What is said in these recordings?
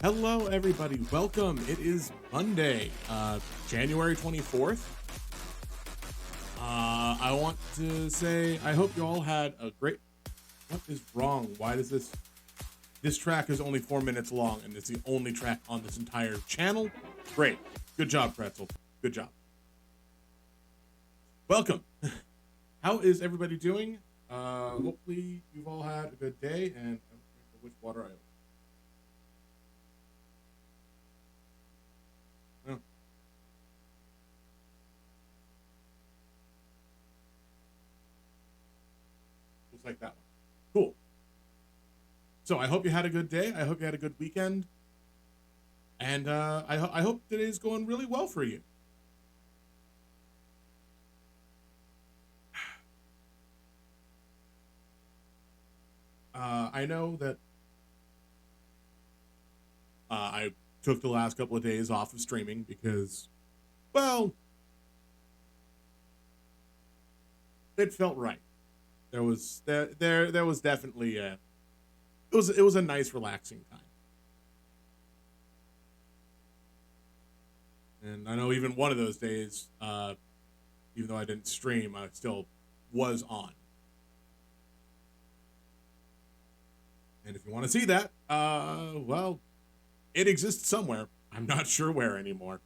Hello, everybody. Welcome. It is Monday, January 24th. I want to say I hope you all had a great. What is wrong? Why does this track is only 4 minutes long and it's the only track on this entire channel? Great. Good job, Pretzel. Good job. Welcome. How is everybody doing? Hopefully you've all had a good day, and I don't remember which water I opened. Oh, looks like that one. Cool. So I hope you had a good day. I hope you had a good weekend, and I hope today's going really well for you. I know that I took the last couple of days off of streaming because, well, it felt right. There was definitely it was a nice relaxing time, and I know even one of those days, even though I didn't stream, I still was on. And if you want to see that, well, it exists somewhere. I'm not sure where anymore.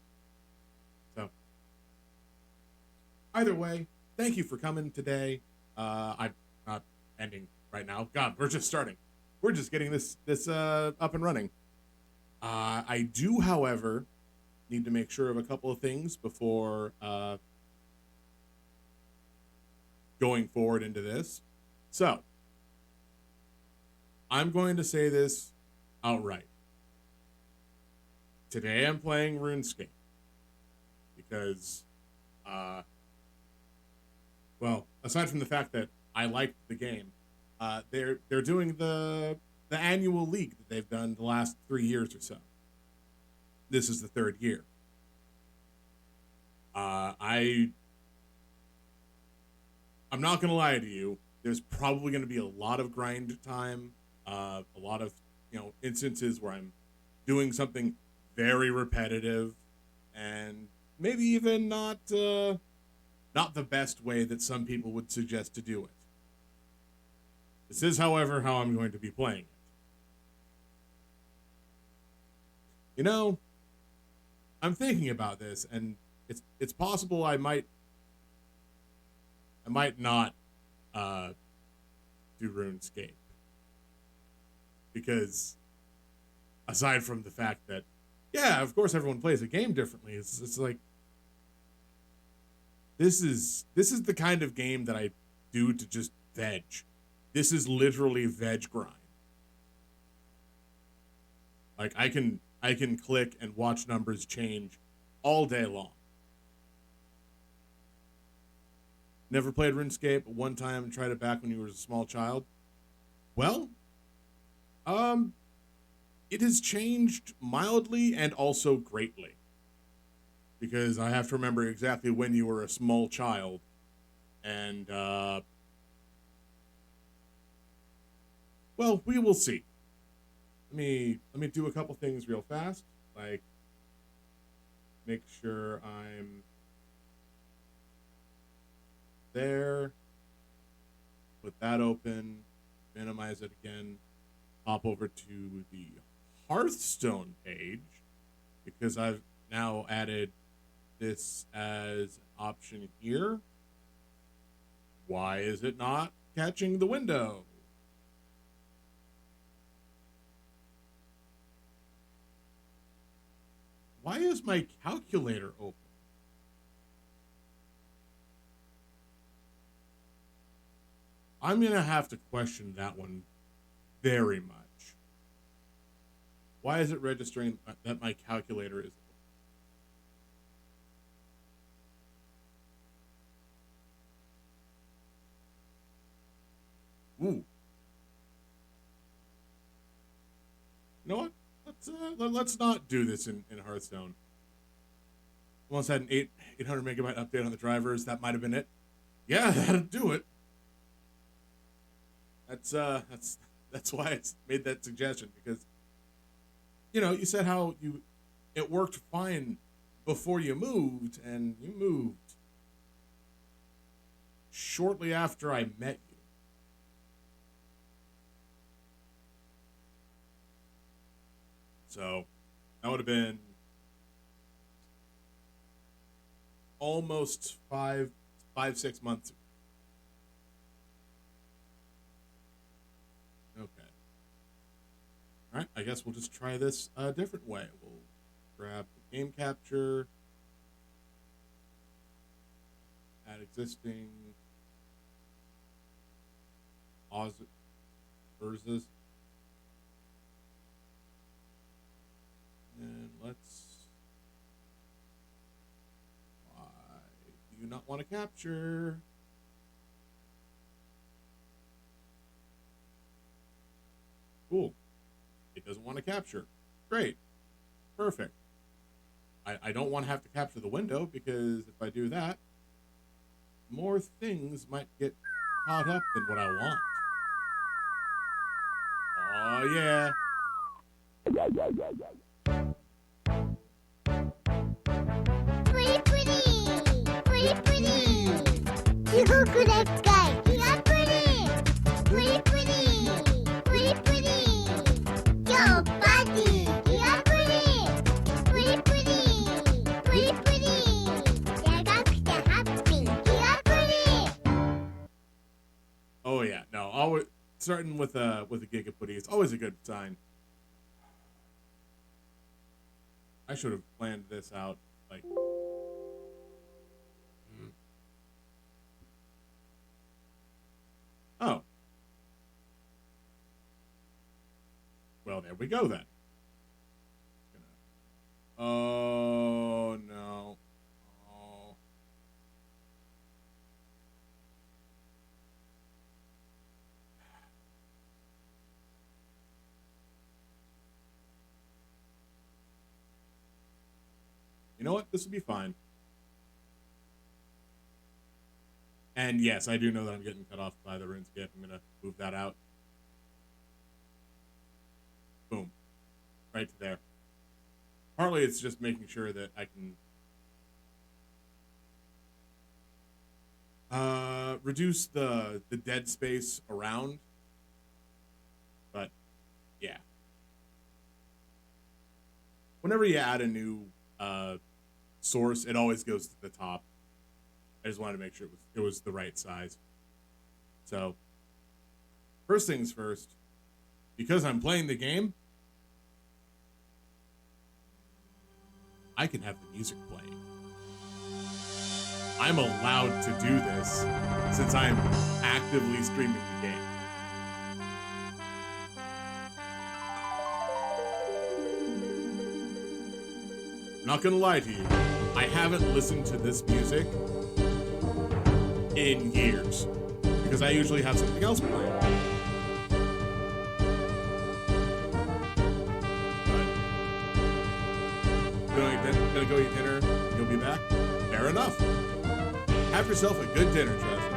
So either way, thank you for coming today. I'm not ending right now. God, we're just starting. We're just getting this up and running. I do, however, need to make sure of a couple of things before going forward into this. So I'm going to say this outright. Today I'm playing RuneScape because, uh, well, aside from the fact that I liked the game, they're doing the annual league that they've done the last 3 years or so. This is the third year. I I'm not gonna lie to you. There's probably gonna be a lot of grind time, a lot of instances where I'm doing something very repetitive, and maybe even not the best way that some people would suggest to do it. This is, however, how I'm going to be playing it. You know, I'm thinking about this, and it's possible I might not uh, do RuneScape because aside from the fact that, yeah, of course everyone plays a game differently. It's like this is the kind of game that I do to just veg. This is literally veg grind. Like I can click and watch numbers change all day long. Never played RuneScape. One time tried it back when you were a small child. Well, um, it has changed mildly and also greatly because I have to remember exactly when you were a small child, and well, we will see. Let me do a couple things real fast, like make sure I'm there, put that open, minimize it again, hop over to the Hearthstone page because I've now added this as an option here. Why is it not catching the window? Why is my calculator open? I'm going to have to question that one very much. Why is it registering that my calculator is open? Ooh. You know what? Let's not do this in Hearthstone. Almost had an 800 megabyte update on the drivers. That might have been it. Yeah, that'd do it. That's that's why I made that suggestion because You said how it worked fine before you moved, and you moved shortly after I met you. So that would have been almost 6 months ago. Okay. All right. I guess we'll just try this a different way. We'll grab the game capture, add existing OSRS, and let's. Why do you not want to capture? Cool. It doesn't want to capture. Great. Perfect. I don't want to have to capture the window, because if I do that, more things might get caught up than what I want. Oh, yeah. Pretty, pretty. Pretty, pretty. You look at guy. You are pretty. Pretty, pretty. Pretty, pretty. Yo, buddy. You are pretty. Pretty, pretty. Pretty, pretty. You got happy. You are pretty. Oh, yeah. No, always starting with a Giga Putty is always a good sign. I should have planned this out, like. Oh. Well, there we go then. Oh, no. Oh. You know what? This will be fine. And yes, I do know that I'm getting cut off by the RuneScape. I'm going to move that out. Boom. Right to there. Partly it's just making sure that I can reduce the dead space around. But, yeah. Whenever you add a new source, it always goes to the top. I just wanted to make sure it was the right size. So, first things first, because I'm playing the game, I can have the music playing. I'm allowed to do this since I'm actively streaming the game. I'm not gonna lie to you, I haven't listened to this music in years, because I usually have something else playing. But gonna go eat dinner, you'll be back? Fair enough. Have yourself a good dinner, Justin.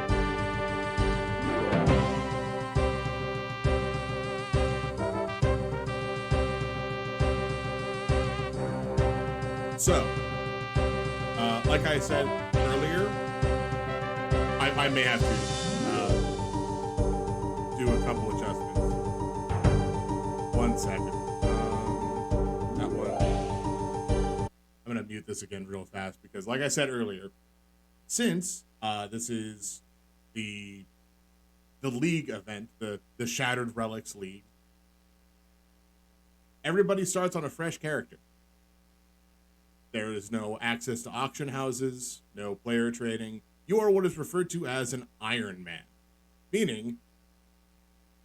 So, like I said earlier, I may have to do a couple adjustments. 1 second. That one. I'm gonna mute this again real fast because, like I said earlier, since this is the league event, the Shattered Relics League, everybody starts on a fresh character. There is no access to auction houses, no player trading. You are what is referred to as an Iron Man, meaning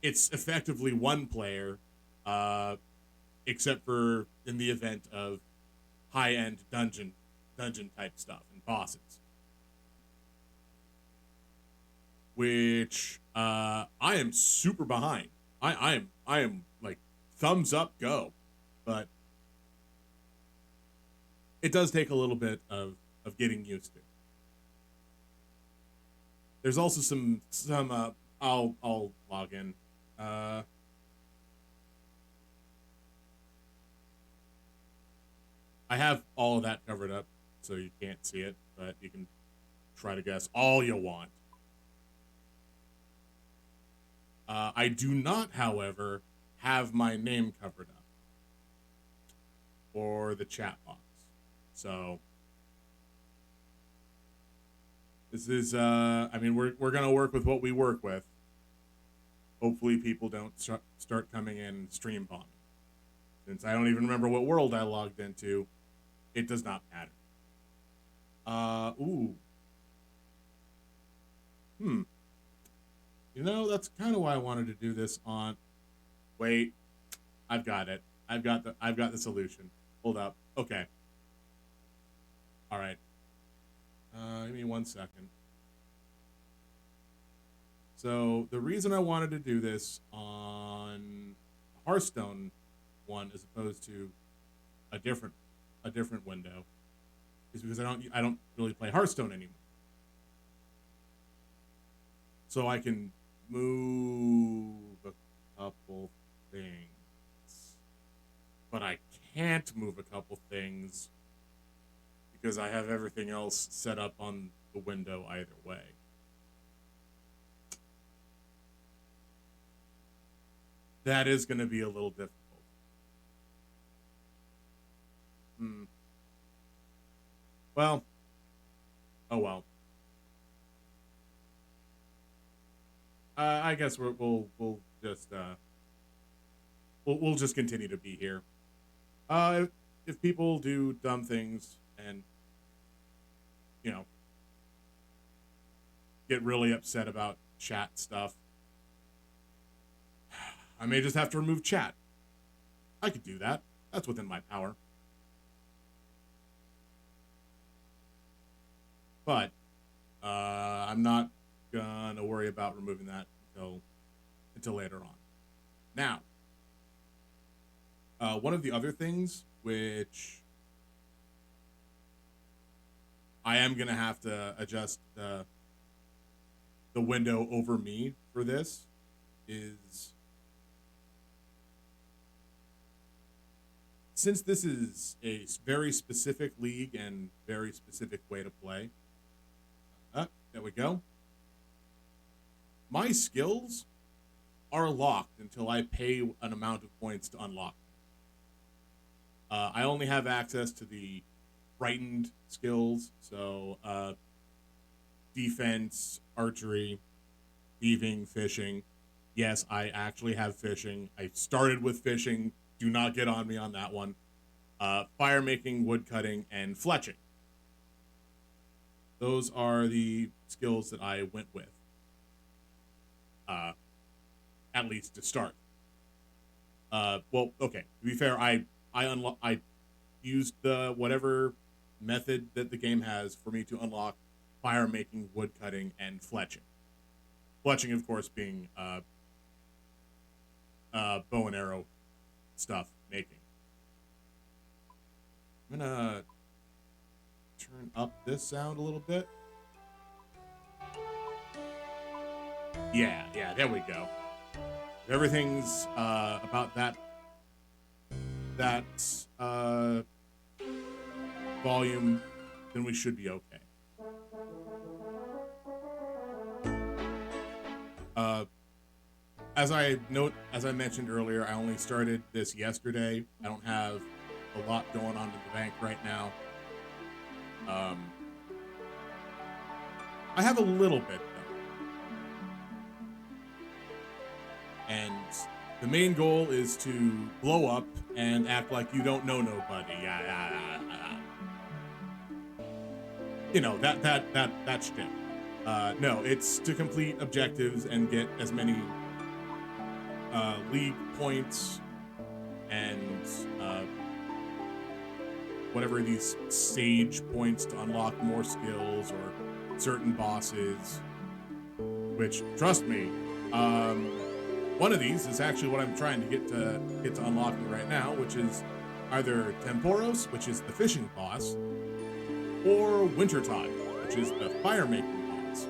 it's effectively one player, except for in the event of high-end dungeon type stuff and bosses, which I am super behind. I am like thumbs up, go, but it does take a little bit of getting used to. There's also some I'll log in. I have all of that covered up, so you can't see it, but you can try to guess all you want. I do not, however, have my name covered up or the chat box. So this is, I mean, we're going to work with what we work with. Hopefully people don't start coming in stream bombing. Since I don't even remember what world I logged into, it does not matter. Ooh. You know, that's kind of why I wanted to do this on. Wait, I've got it. I've got the solution. Hold up. Okay. All right. Give me 1 second. So the reason I wanted to do this on a Hearthstone one as opposed to a different window is because I don't really play Hearthstone anymore. So I can move a couple things, but I can't move a couple things because I have everything else set up on the window either way. That is going to be a little difficult. Well, oh well. I guess we'll just continue to be here. If people do dumb things and get really upset about chat stuff, I may just have to remove chat. I could do that. That's within my power. But I'm not gonna worry about removing that until later on. Now, one of the other things which I am gonna have to adjust the window over me for this is, since this is a very specific league and very specific way to play. There we go. My skills are locked until I pay an amount of points to unlock them. I only have access to the frightened skills, so defense, archery, thieving, fishing. Yes, I actually have fishing. I started with fishing. Do not get on me on that one. Fire making, wood cutting, and fletching. Those are the skills that I went with. At least to start. Well, okay. To be fair, I used the whatever method that the game has for me to unlock fire making, wood cutting, and fletching. Fletching, of course, being bow and arrow stuff making. I'm gonna turn up this sound a little bit. Yeah, there we go. If everything's about that volume, then we should be okay. As I mentioned earlier, I only started this yesterday. I don't have a lot going on in the bank right now. I have a little bit though. And the main goal is to blow up and act like you don't know nobody. You know, that shit. No, it's to complete objectives and get as many league points and whatever these sage points to unlock more skills or certain bosses, which, trust me, one of these is actually what I'm trying to get to unlocking right now, which is either Temporos, which is the fishing boss, or Wintertide, which is the fire making boss.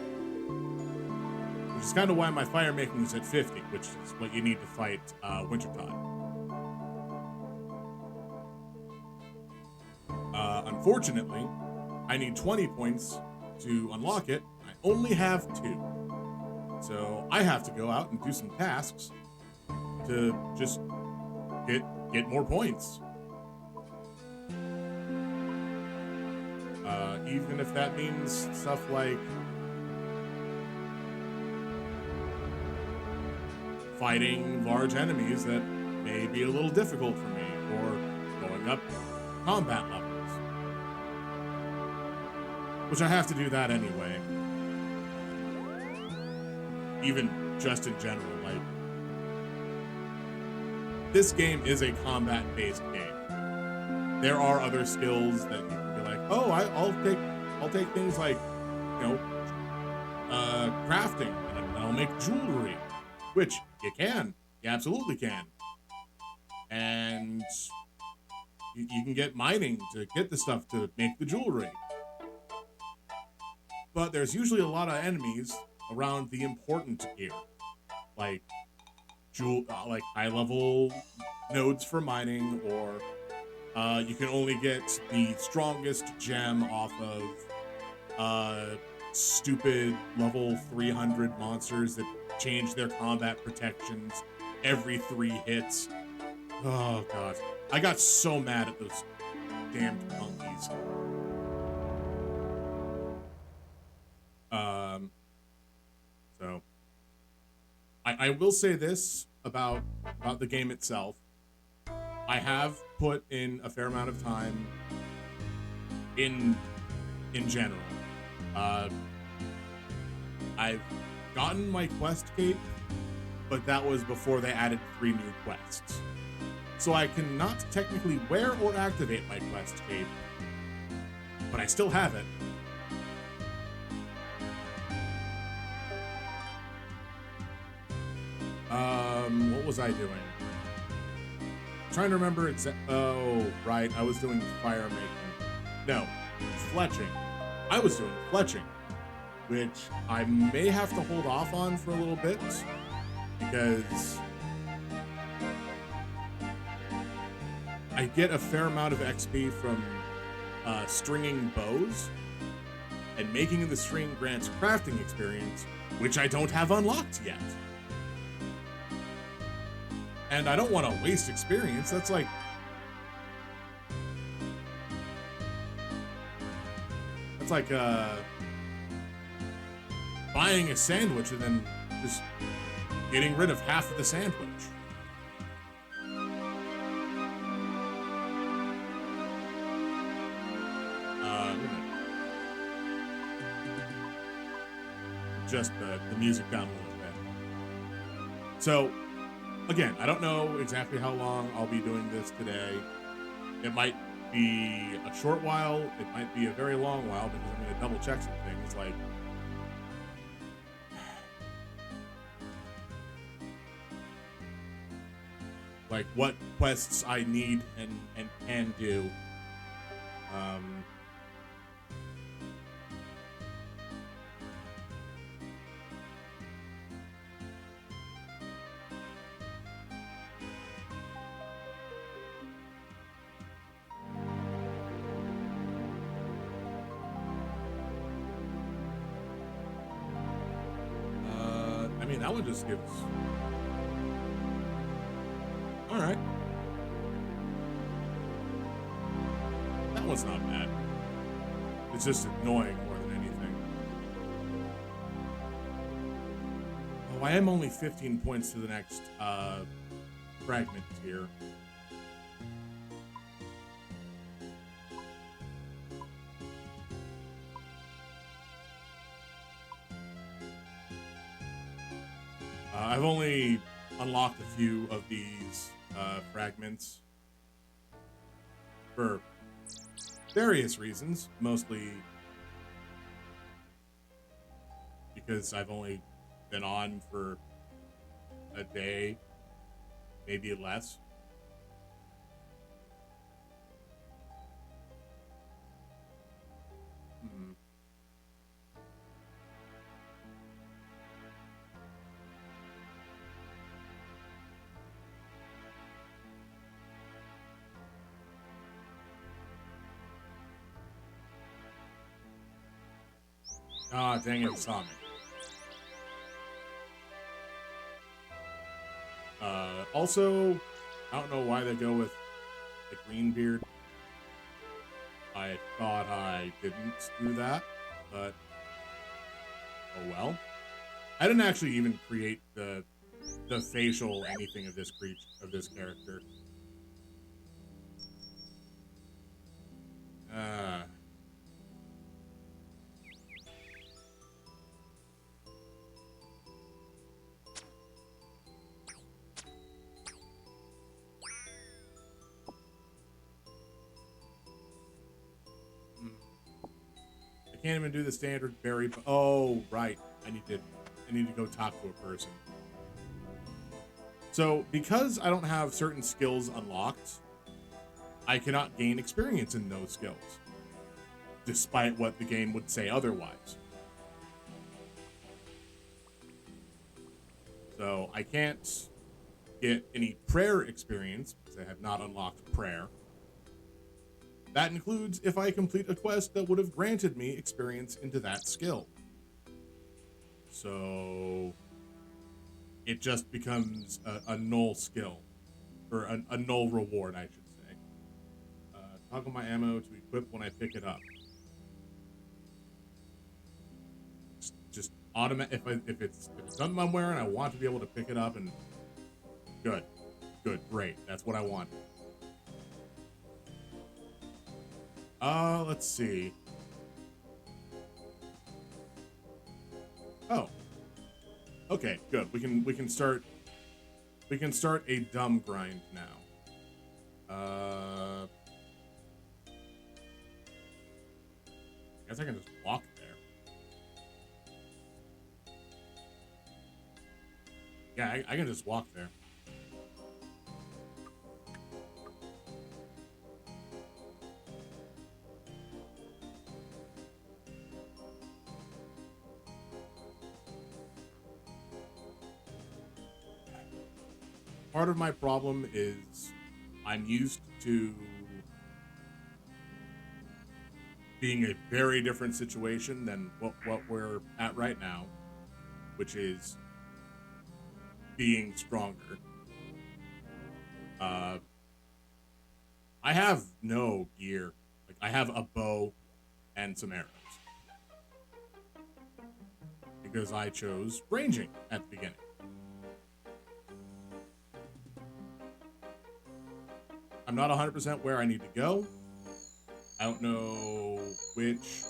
Which is kind of why my fire making is at 50, which is what you need to fight Wintertide. Unfortunately, I need 20 points to unlock it. I only have 2. So I have to go out and do some tasks to just get more points. Even if that means stuff like fighting large enemies that may be a little difficult for me, or going up combat levels, which I have to do that anyway. Even just in general, like, this game is a combat-based game. There are other skills that you can be like, oh, I'll take things like, crafting, and I'll make jewelry, which you absolutely can, and you can get mining to get the stuff to make the jewelry. But there's usually a lot of enemies around the important gear, like high-level nodes for mining, or you can only get the strongest gem off of stupid level 300 monsters that change their combat protections every 3 hits. Oh god, I got so mad at those damned monkeys. So I will say this about the game itself. I have put in a fair amount of time in general. I've gotten my quest cape, but that was before they added 3 new quests. So I cannot technically wear or activate my quest cape, but I still have it. What was I doing? I'm trying to remember oh, right, I was doing fire making. No, fletching. I was doing fletching, which I may have to hold off on for a little bit, because I get a fair amount of XP from stringing bows, and making the string grants crafting experience, which I don't have unlocked yet. And I don't want to waste experience. That's like... buying a sandwich and then just getting rid of half of the sandwich. Just the music down a little bit. So, again, I don't know exactly how long I'll be doing this today. It might be a short while, it might be a very long while, because I'm going to double check some things, like what quests I need and can do. I mean, that one just gives... Alright. That one's not bad. It's just annoying more than anything. Oh, I am only 15 points to the next fragment here. I've only unlocked a few of these fragments for various reasons, mostly because I've only been on for a day, maybe less. Ah, dang it, he saw me. Also, I don't know why they go with the green beard. I thought I didn't do that, but oh well. I didn't actually even create the facial anything of this character. Uh I can't even do the standard berry. Oh, right. I need to go talk to a person. So, because I don't have certain skills unlocked, I cannot gain experience in those skills, despite what the game would say otherwise. So, I can't get any prayer experience because I have not unlocked prayer. That includes if I complete a quest that would have granted me experience into that skill. So it just becomes a null skill, or a null reward, I should say. Toggle my ammo to equip when I pick it up. Just automatic. If it's something I'm wearing, I want to be able to pick it up and good, great. That's what I want. Let's see. Oh. Okay, good. We can start a dumb grind now. I guess I can just walk there. Yeah, I can just walk there. Part of my problem is I'm used to being a very different situation than what we're at right now, which is being stronger. I have no gear. Like, I have a bow and some arrows because I chose ranging at the beginning. I'm not 100% where I need to go. I don't know which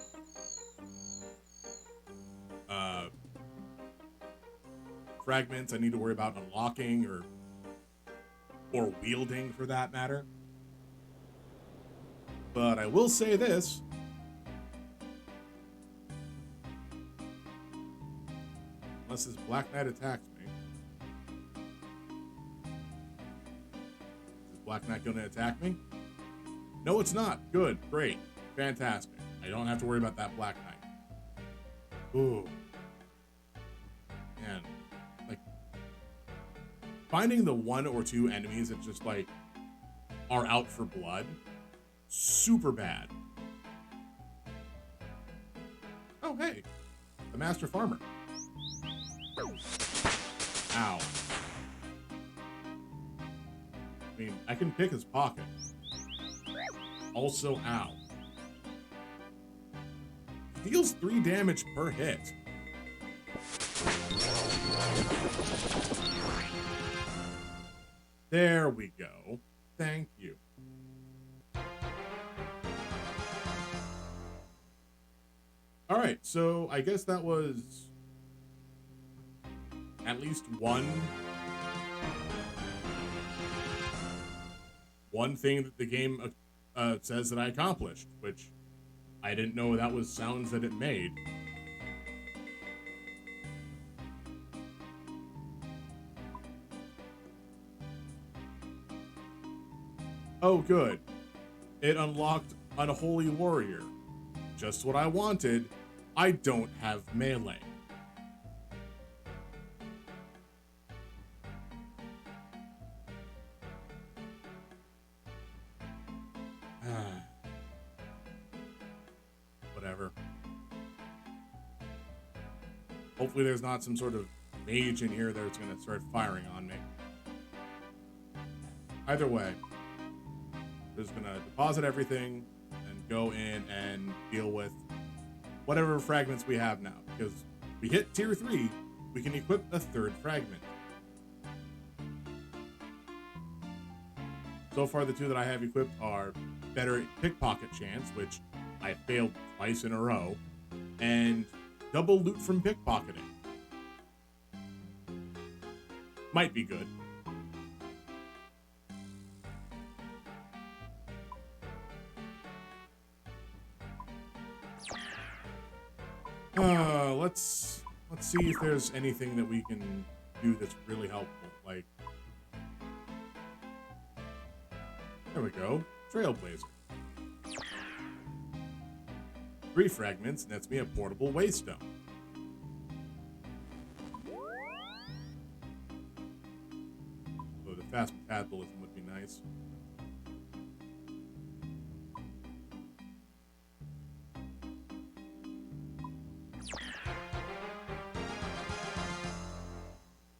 fragments I need to worry about unlocking or wielding, for that matter. But I will say this. Unless this Black Knight attacks me. Is this Black Knight going to attack me? No, it's not. Good. Great. Fantastic. I don't have to worry about that Black Knight. Ooh. Man. Like, finding the one or two enemies that just, like, are out for blood, super bad. Oh, hey. The Master Farmer. Ow. I mean, I can pick his pocket. Also, ow. He deals 3 damage per hit. There we go. Thank you. All right, so I guess that was at least one thing that the game says that I accomplished, which I didn't know that was sounds that it made. Oh, good. It unlocked Unholy Warrior. Just what I wanted. I don't have melee. Whatever. Hopefully there's not some sort of mage in here that's going to start firing on me. Either way, I'm just going to deposit everything and go in and deal with whatever fragments we have now. Because we hit tier 3, we can equip a 3rd fragment. So far, the 2 that I have equipped are better pickpocket chance, which I failed twice in a row, and double loot from pickpocketing. Might be good. Let's see if there's anything that we can do that's really helpful. Like, there we go, Trailblazer. 3 fragments nets me a portable waystone. So the fast metabolism would be nice.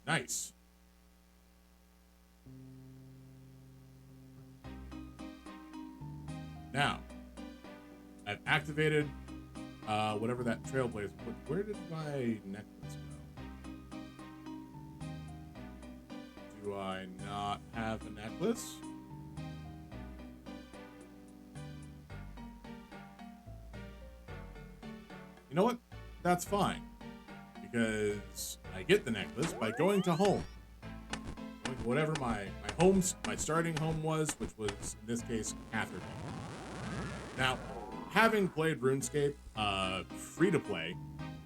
Nice. Now, I've activated whatever that Trailblazer. Where did my necklace go? Do I not have a necklace? You know what? That's fine. Because I get the necklace by going to home. Going to whatever my starting home was, which was, in this case, Catherine. Now, having played RuneScape free-to-play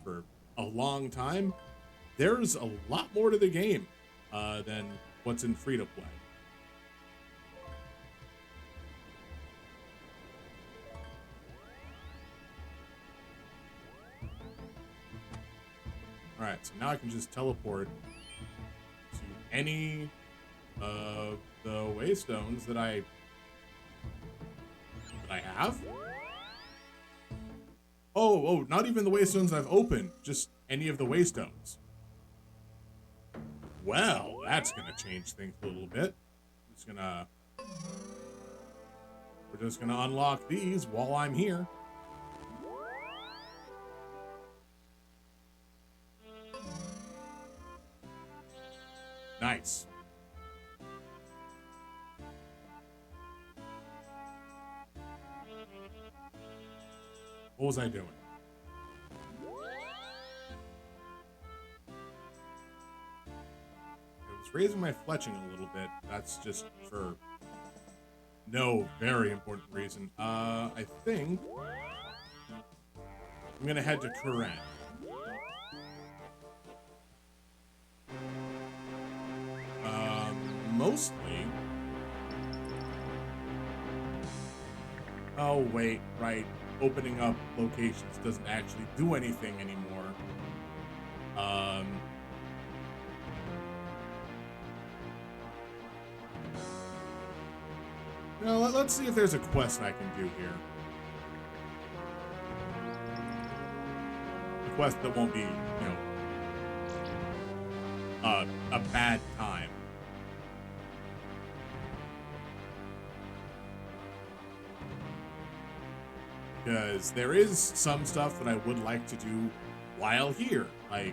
for a long time, there's a lot more to the game than what's in free-to-play. Alright, so now I can just teleport to any of the waystones that I have. Oh, not even the waystones I've opened, just any of the waystones. Well, that's gonna change things a little bit. We're just gonna unlock these while I'm here. Nice. What was I doing? I was raising my fletching a little bit. That's just for no very important reason. I think I'm gonna head to Koran. Mostly. Oh, wait, right. Opening up locations doesn't actually do anything anymore. Let's see if there's a quest I can do here. A quest that won't be, a bad time. Because there is some stuff that I would like to do while here, like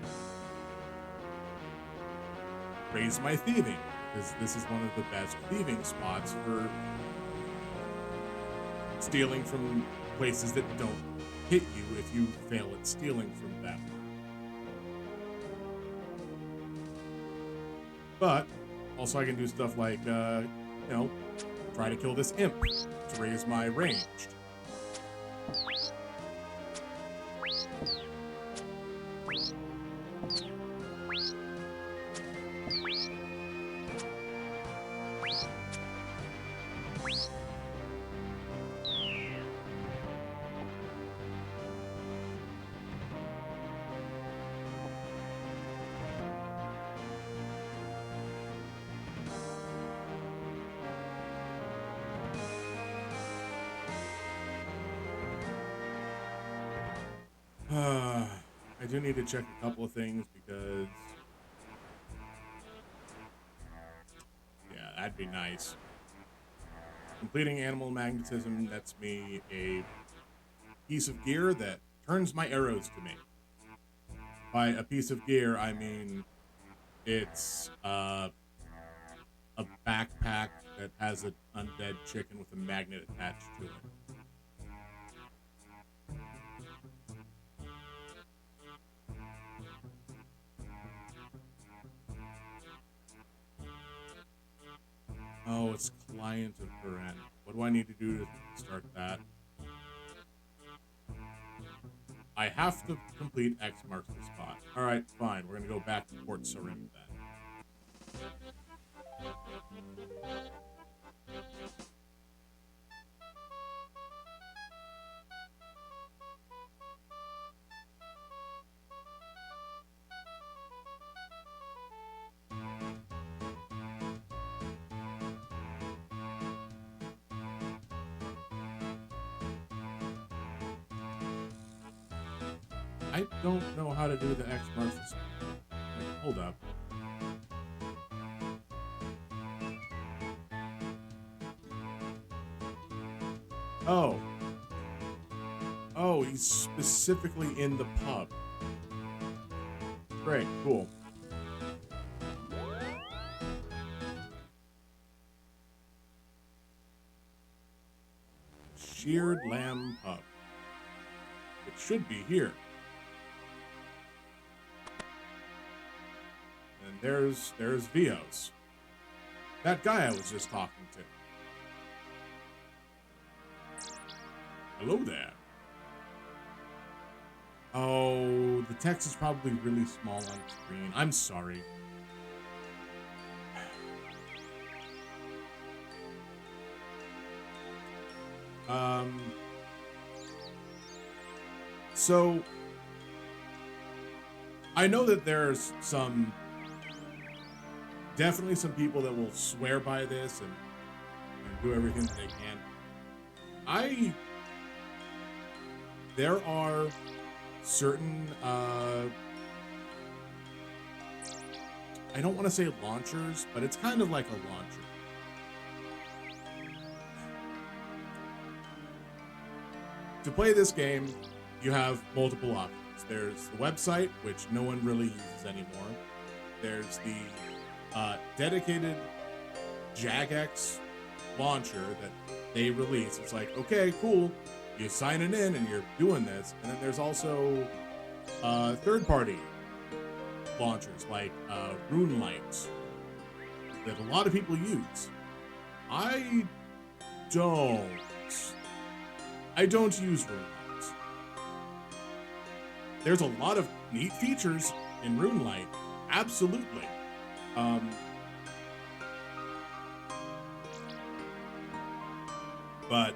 raise my thieving, because this is one of the best thieving spots for stealing from places that don't hit you if you fail at stealing from them. But also I can do stuff like, try to kill this imp to raise my ranged. I do need to check a couple of things because, yeah, that'd be nice. Completing animal magnetism nets me a piece of gear that turns my arrows to me. By a piece of gear, I mean it's a backpack that has an undead chicken with a magnet attached to it. Oh, it's client of Duran. What do I need to do to start that? I have to complete X marks the spot. Alright, fine. We're gonna go back to Port Sarim then. I don't know how to do the X marks the spot. Wait, hold up. Oh. Oh, he's specifically in the pub. Great, cool. Sheared Lamb Pub. It should be here. And there's Vios. That guy I was just talking to. Hello there. Oh, the text is probably really small on screen. I'm sorry. So I know that there's definitely some people that will swear by this and do everything that they can. There are certain, I don't want to say launchers, but it's kind of like a launcher. To play this game, you have multiple options. There's the website, which no one really uses anymore. There's the dedicated Jagex launcher that they release. It's like, okay, cool. You're signing in and you're doing this. And then there's also third-party launchers like RuneLite that a lot of people use. I don't use RuneLite. There's a lot of neat features in RuneLite, absolutely. But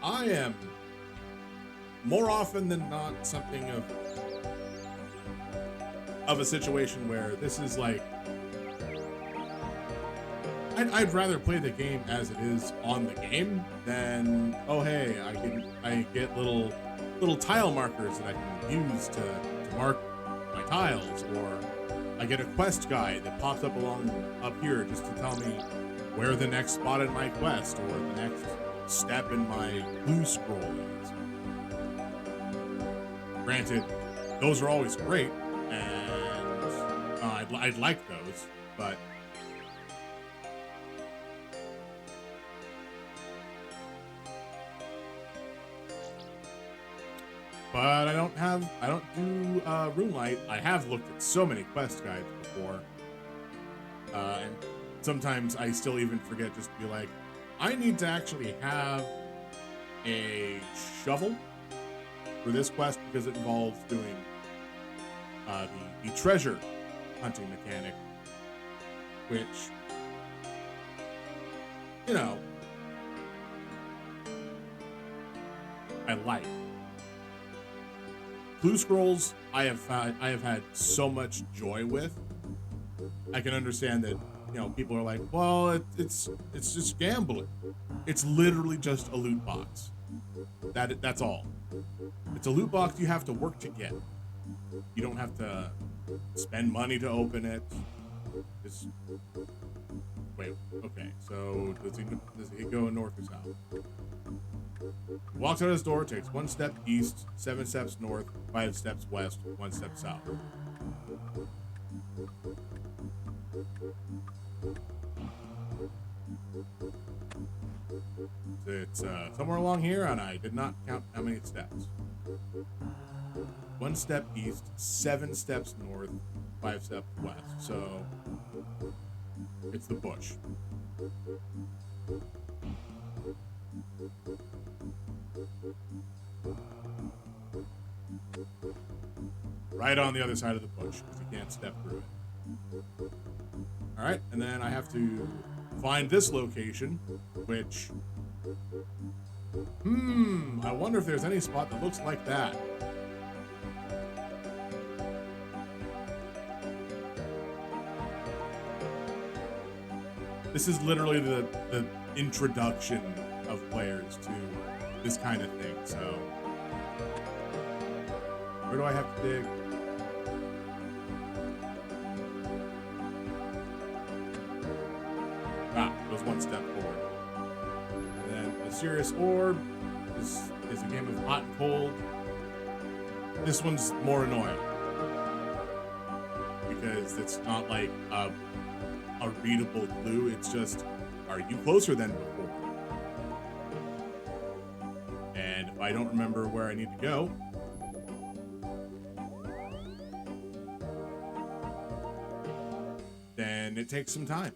I am more often than not something of a situation where this is like I'd rather play the game as it is on the game than, oh hey, I get little tile markers that I can use to mark my tiles, or I get a quest guide that pops up up here just to tell me where the next spot in my quest or the next step in my blue scroll is. Granted, those are always great, and I'd like those, but I don't do RuneLite. I have looked at so many quest guides before, and sometimes I still even forget just to be like, I need to actually have a shovel for this quest because it involves doing the treasure hunting mechanic, which, you know, I like. Blue scrolls, I have had so much joy with. I can understand that, you know, people are like, well, it's just gambling. It's literally just a loot box. That's all. It's a loot box you have to work to get. You don't have to spend money to open it. Just wait. Okay, so does he go north or south? Walks out of his door, takes 1 step east, 7 steps north, 5 steps west, 1 step south. It's somewhere along here, and I did not count how many steps. 1 step east, 7 steps north, 5 steps west. So it's the bush. Right on the other side of the bush, because you can't step through it. All right, and then I have to find this location, which, I wonder if there's any spot that looks like that. This is literally the introduction of players to this kind of thing, so where do I have to dig? Goes 1 step forward. And then the Mysterious Orb is a game of hot and cold. This one's more annoying because it's not like a readable clue. It's just, are you closer than before? And if I don't remember where I need to go, then it takes some time.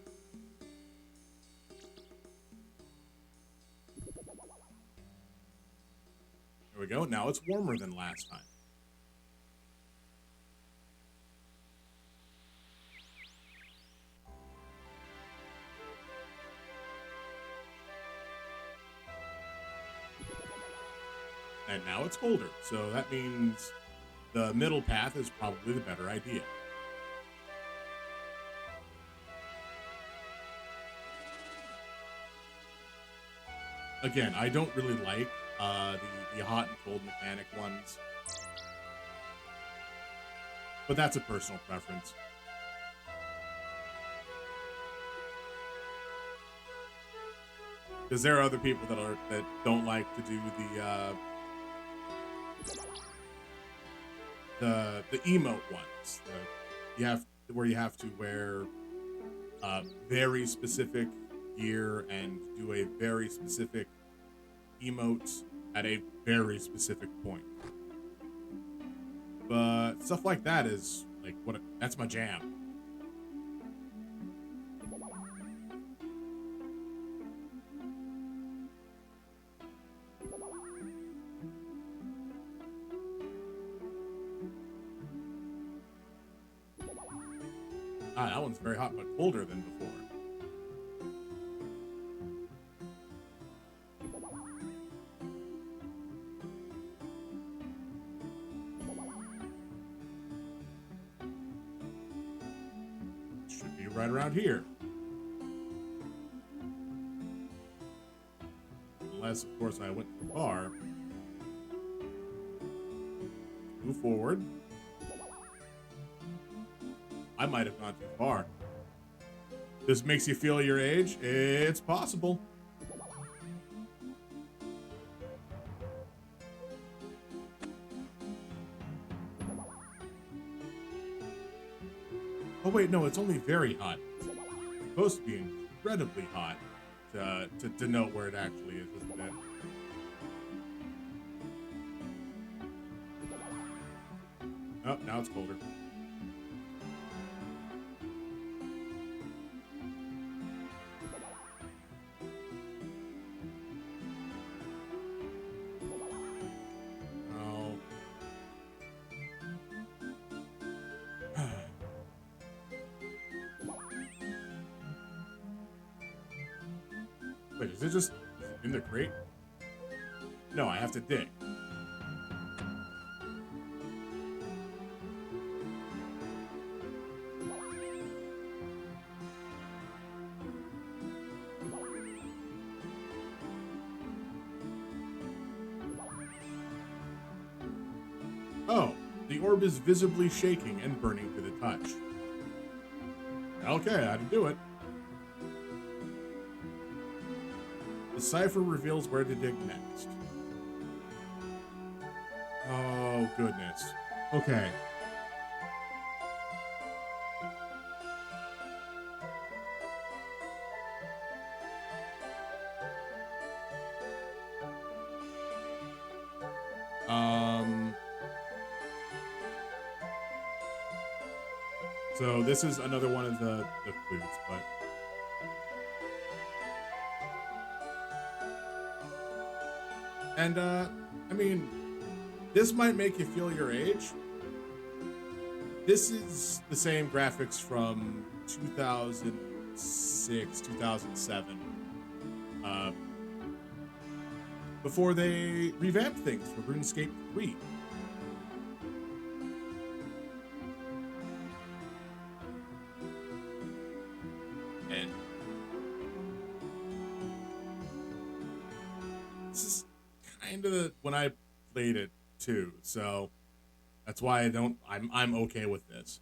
There we go. Now it's warmer than last time. And now it's colder, so that means the middle path is probably the better idea. Again, I don't really like the hot and cold mechanic ones, but that's a personal preference. Because there are other people that don't like to do the emote ones. Where you have to wear very specific gear and do a very specific emote at a very specific point. But stuff like that is like that's my jam. That one's very hot, but colder than before. Should be right around here. Unless, of course, I went too far. Move forward. I might have gone too far. This makes you feel your age? It's possible. Oh wait, no, it's only very hot. It's supposed to be incredibly hot to denote where it actually is, isn't it? Oh, now it's colder. Wait, is it just in the crate? No, I have to dig. Oh, the orb is visibly shaking and burning to the touch. Okay, how to do it. The cipher reveals where to dig next. Oh, goodness. Okay. So this is another one of the clues, but I mean, this might make you feel your age. This is the same graphics from 2006, 2007. Before they revamped things for RuneScape 3. And this is kind of when I played it too, so that's why I'm okay with this.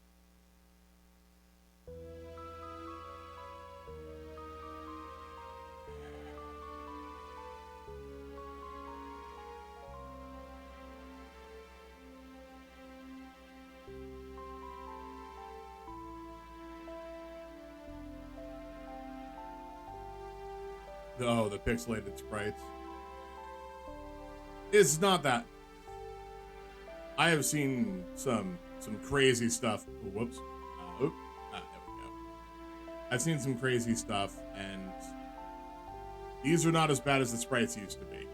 Oh, the pixelated sprites. It's not that. I have seen some crazy stuff. Oh, whoops. There we go. I've seen some crazy stuff, and these are not as bad as the sprites used to be.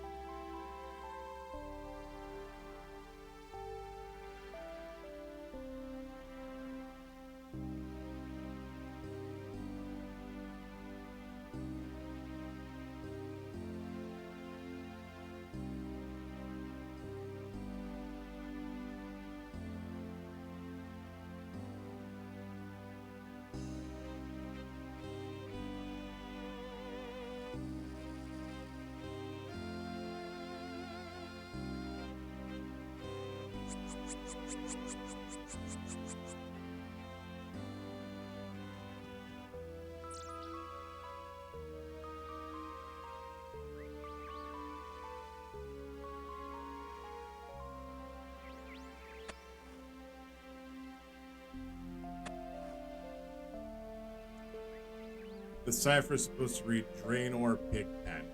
The cipher is supposed to read drain or pig pen.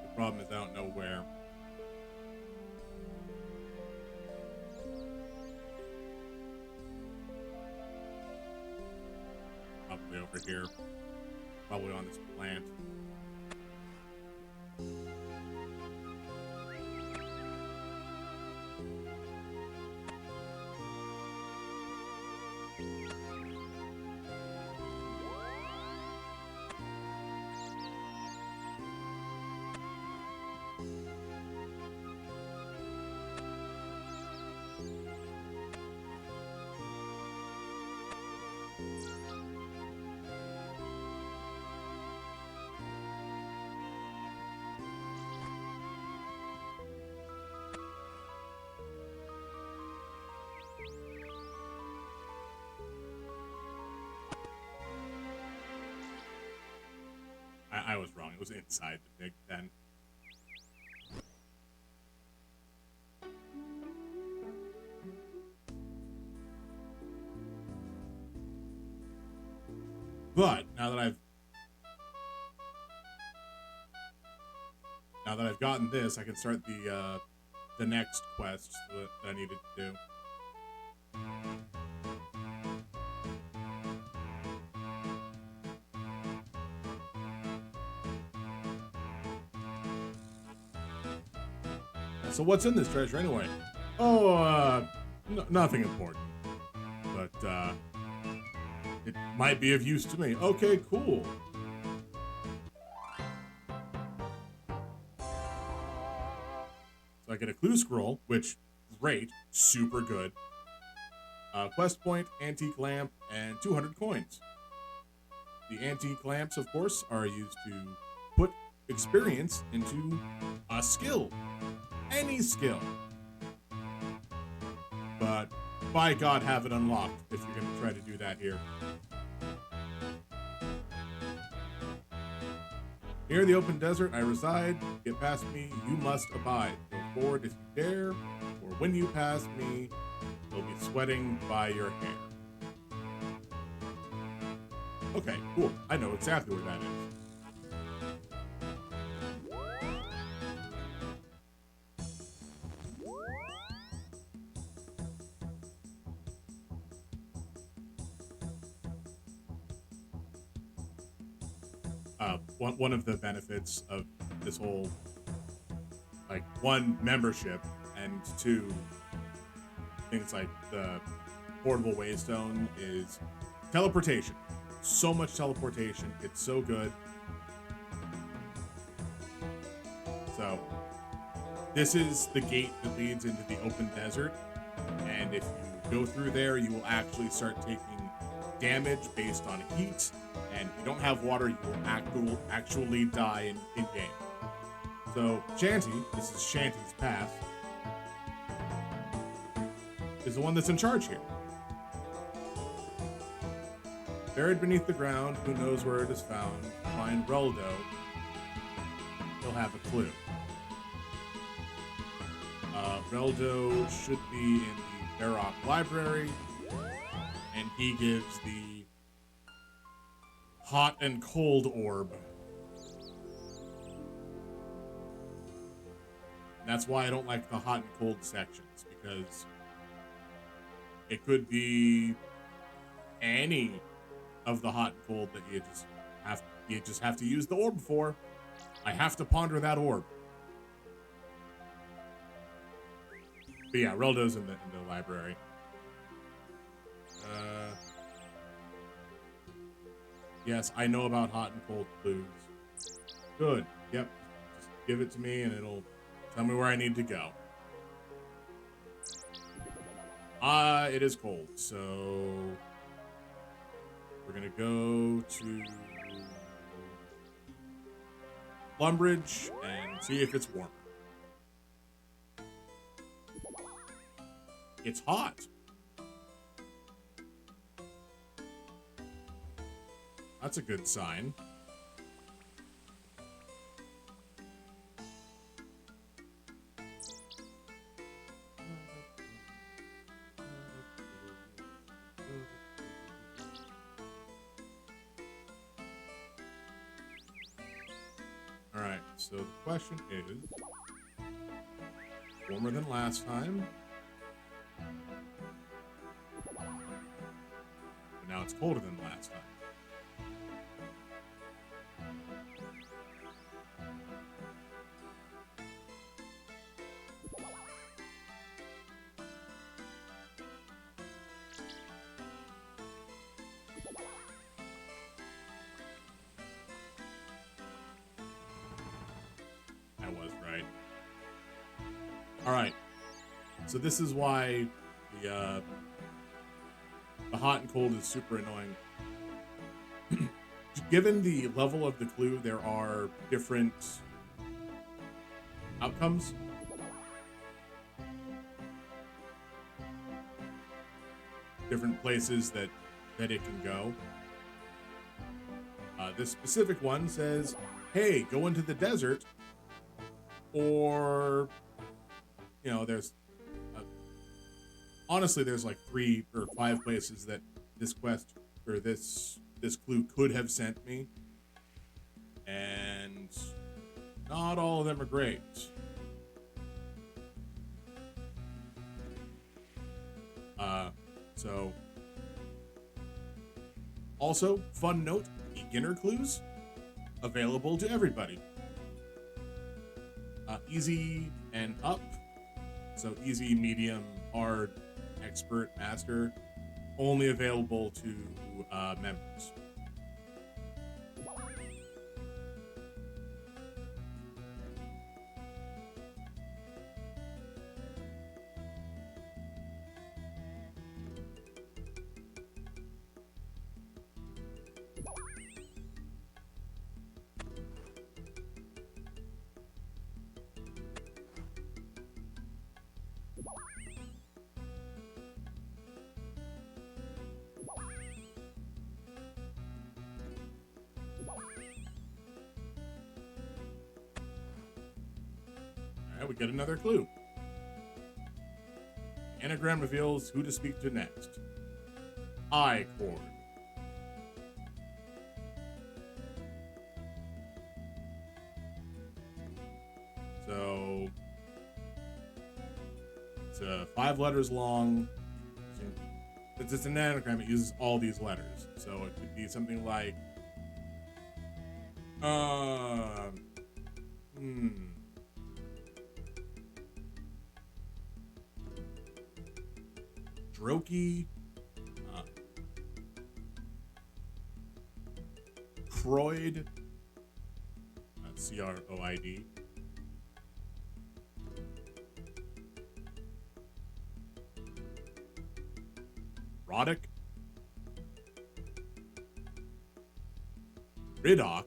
The problem is I don't know where. Probably over here. Probably on this plant. I was wrong. It was inside the Big Ten. But now that I've gotten this, I can start the next quest that I needed to do. So what's in this treasure anyway? Oh, nothing important. But it might be of use to me. Okay, cool. So I get a clue scroll, which, great, super good. Quest point, antique lamp, and 200 coins. The anti-clamps, of course, are used to put experience into a skill. Any skill. But by God, have it unlocked if you're going to try to do that here. Near the open desert I reside. Get past me, you must abide. Go forward if you dare, or when you pass me, you'll be sweating by your hair. Okay, cool. I know exactly where that is. One of the benefits of this whole, like, one, membership, and two, things like the portable waystone is teleportation. So much teleportation. It's so good. So this is the gate that leads into the open desert, and if you go through there, you will actually start taking damage based on heat, and if you don't have water, you will actually die in game. So Shanty, this is Shanty's path, is the one that's in charge here. Buried beneath the ground, who knows where it is found? Find Reldo, he'll have a clue. Reldo should be in the Barrock Library, and he gives the hot and cold orb. That's why I don't like the hot and cold sections, because it could be any of the hot and cold that you just have to use the orb for. I have to ponder that orb. But yeah, Reldo's in the library. Yes, I know about hot and cold clues. Good. Yep. Just give it to me and it'll tell me where I need to go. It is cold, so we're gonna go to Lumbridge and see if it's warmer. It's hot. That's a good sign. All right, so the question is, warmer than last time, but now it's colder than last time. I was right. All right. So this is why the hot and cold is super annoying. Given the level of the clue, there are different outcomes. Different places that it can go. This specific one says, hey, go into the desert, or, you know, there's honestly, there's like 3 or 5 places that this quest or this clue could have sent me, and not all of them are great. So also, fun note, beginner clues available to everybody. Easy and up. So easy, medium, hard, expert, master, only available to members. we get another clue. Anagram reveals who to speak to next. I chord. So it's 5 letters long. Since it's an anagram, it uses all these letters. So it could be something like Drokey, Croyd, Croid, Roddick, Riddock,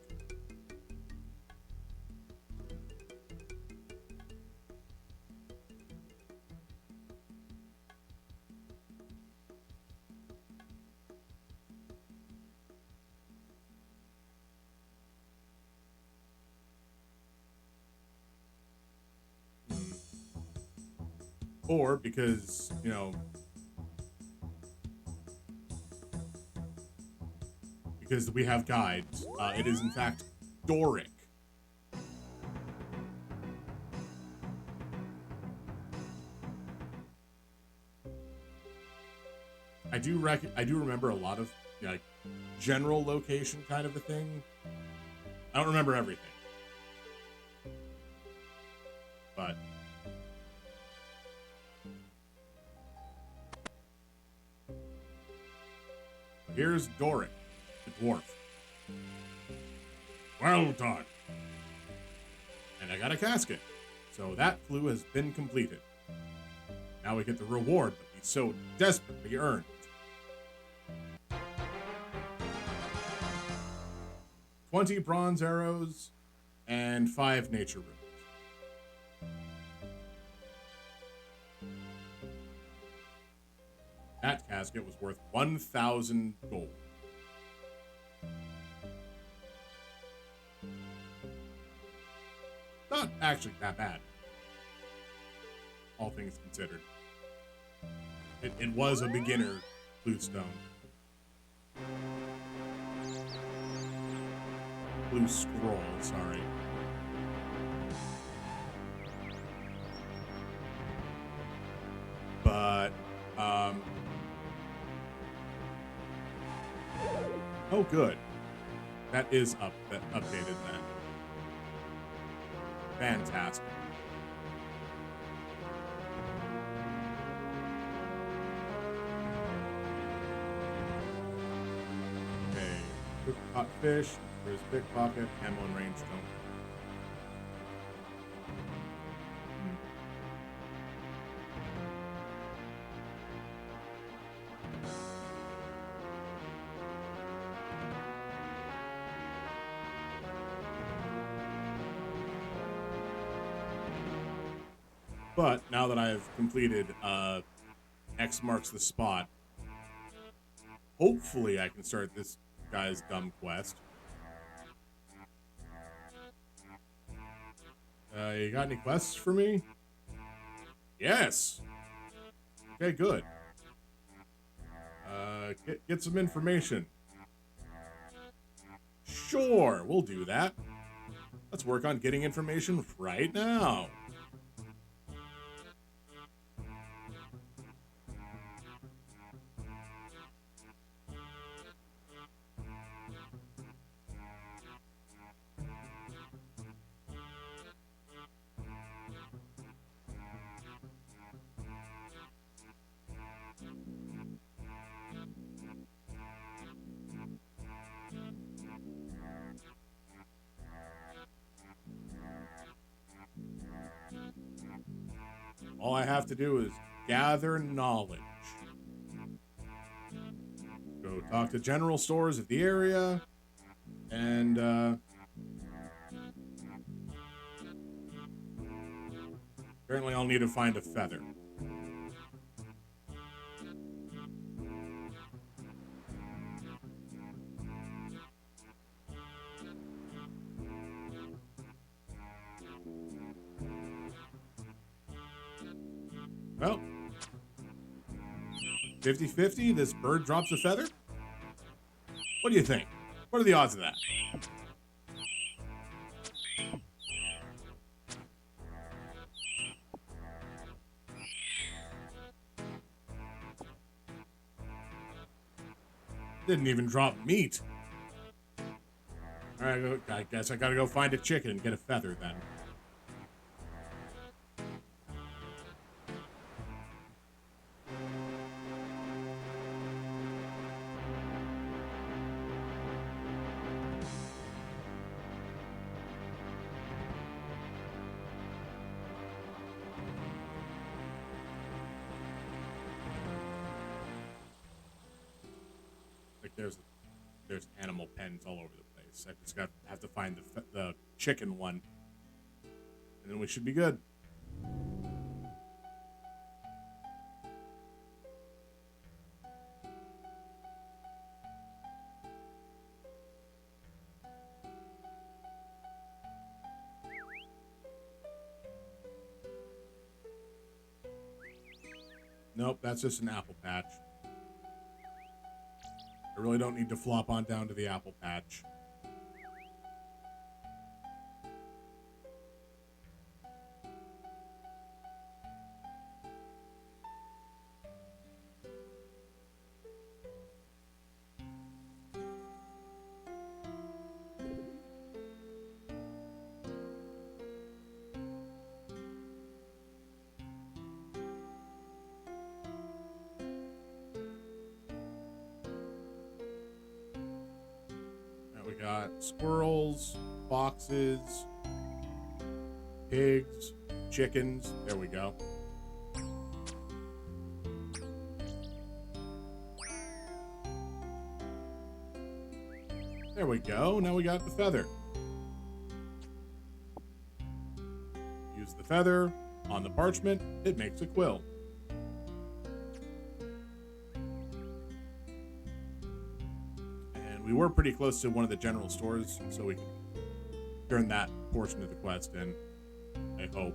or because, you know, because we have guides, it is in fact Doric. I do remember a lot of like general location kind of a thing. I don't remember everything, but here's Doric, the dwarf. Well done. And I got a casket. So that clue has been completed. Now we get the reward that we so desperately earned. 20 bronze arrows and 5 nature runes. That casket was worth 1,000 gold. Not actually that bad, all things considered. It was a beginner blue stone. Blue scroll, sorry. But, oh good. That is updated then. Fantastic. Okay, quick caught fish. There's pickpocket, ammo and range don't. But now that I've completed X marks the spot, hopefully I can start this guy's dumb quest. You got any quests for me? Yes. Okay, good. Get some information. Sure, we'll do that. Let's work on getting information right now. All I have to do is gather knowledge. Go talk to general stores of the area, and apparently I'll need to find a feather. 50-50, this bird drops a feather? What do you think? What are the odds of that? Didn't even drop meat. All right, I guess I gotta go find a chicken and get a feather then. Like there's animal pens all over the place. I just have to find the chicken one, and then we should be good. Nope, that's just an apple patch. I really don't need to flop on down to the apple patch. We got squirrels, foxes, pigs, chickens. There we go. There we go. Now we got the feather. Use the feather on the parchment. It makes a quill. We were pretty close to one of the general stores, so we can turn that portion of the quest in, I hope.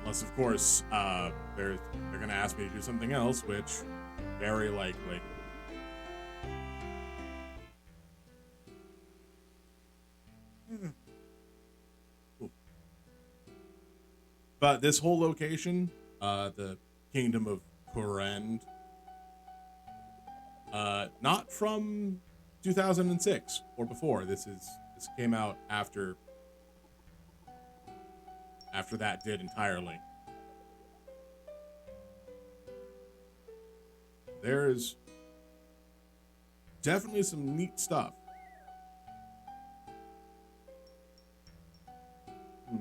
Unless, of course, they're going to ask me to do something else, which, very likely. But this whole location, the Kingdom of Kurend, not from 2006 or before. This came out after that did entirely. There's definitely some neat stuff.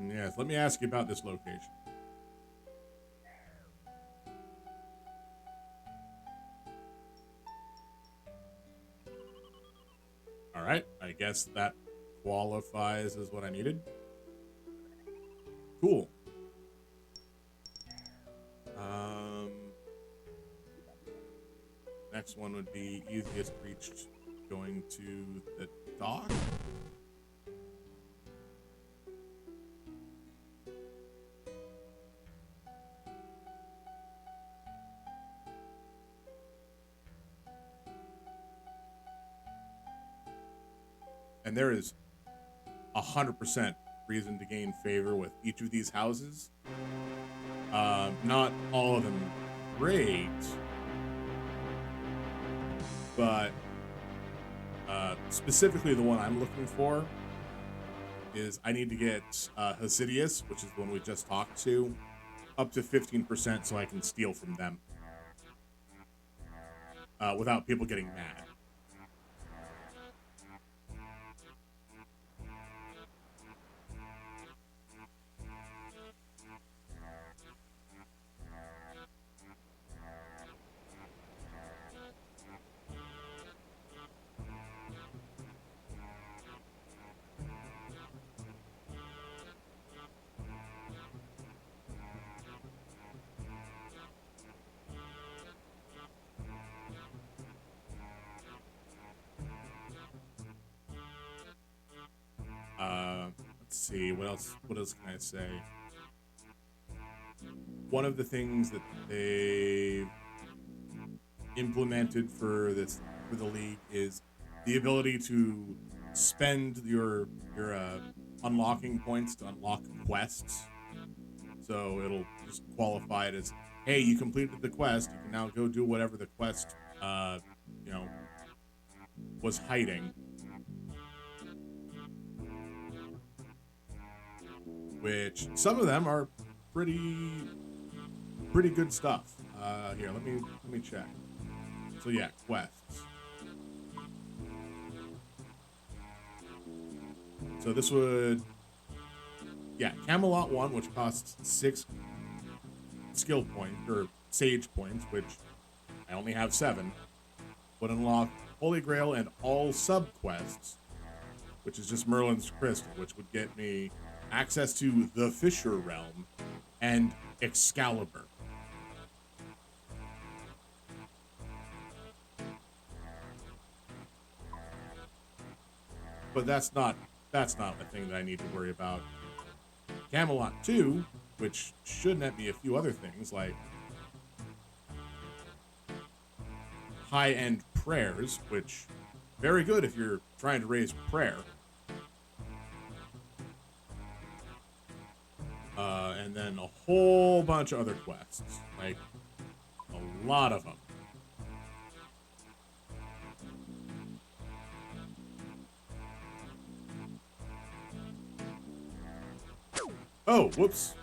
Yes, let me ask you about this location. Alright, I guess that qualifies as what I needed. Cool. Next one would be easiest reached going to the dock. And there is 100% reason to gain favor with each of these houses. Not all of them great, but specifically the one I'm looking for is I need to get Hasidius, which is the one we just talked to, up to 15% so I can steal from them without people getting mad. Let's see, what else can I say? one of the things that they implemented for the league is the ability to spend your unlocking points to unlock quests. So it'll just qualify it as, hey, you completed the quest. You can now go do whatever the quest, you know, was hiding. Which some of them are pretty good stuff. Here, let me check. So yeah, quests. So this would, yeah, Camelot 1, which costs 6 skill points, or sage points, which I only have 7, would unlock Holy Grail and all sub-quests, which is just Merlin's Crystal, which would get me access to the Fisher Realm and Excalibur. But that's not a thing that I need to worry about. Camelot 2, which should net me a few other things like high-end prayers, which very good if you're trying to raise prayer. And then a whole bunch of other quests, like a lot of them. Oh, whoops.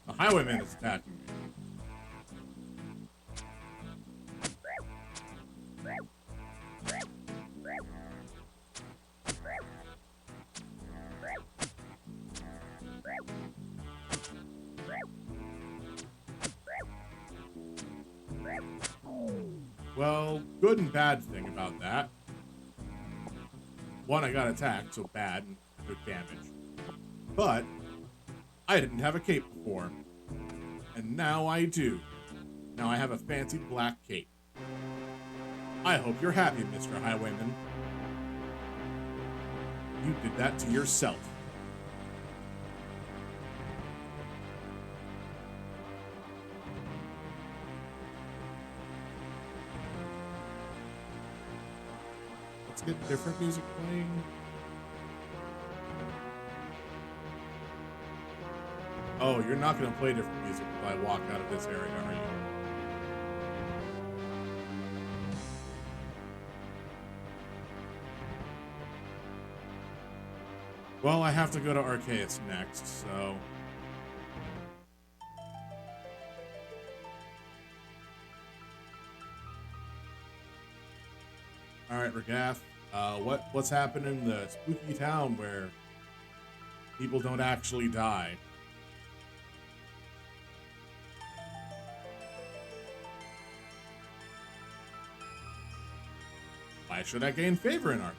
The highwayman is attacking me. Well, good and bad thing about that. One, I got attacked, so bad and took damage. But I didn't have a cape before, and now I do. Now I have a fancy black cape. I hope you're happy, Mr. Highwayman. You did that to yourself. Let's get different music playing. Oh, you're not going to play different music if I walk out of this area, are you? Well, I have to go to Arceus next, so... Alright, Regath, what's happening in the spooky town where people don't actually die? Why should I gain favor in Arceus?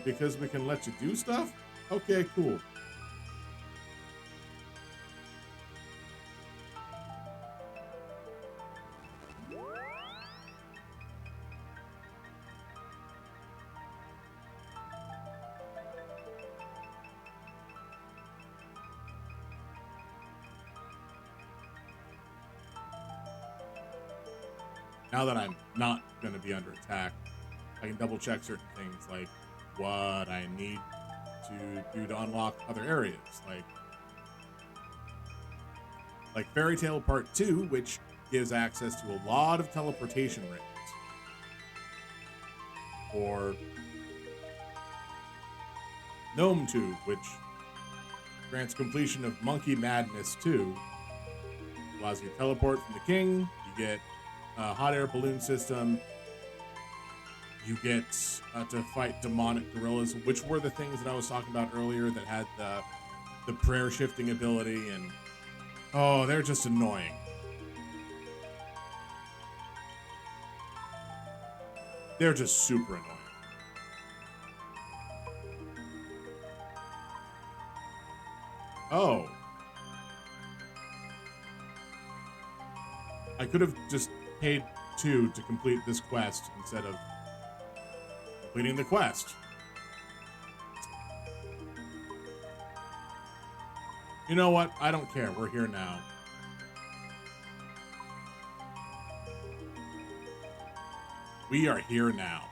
Because we can let you do stuff? Okay, cool. Now that I'm not going to be under attack, I can double check certain things like what I need to do to unlock other areas, like Fairy Tale Part 2, which gives access to a lot of teleportation rings, or Gnome Tube, which grants completion of Monkey Madness 2, allows you to teleport from the king. You get a hot air balloon system. You get to fight demonic gorillas, which were the things that I was talking about earlier that had the prayer shifting ability, and oh, they're just annoying. They're just super annoying. Oh. I could have just paid 2 to complete this quest instead of completing the quest. You know what? I don't care. We're here now. We are here now.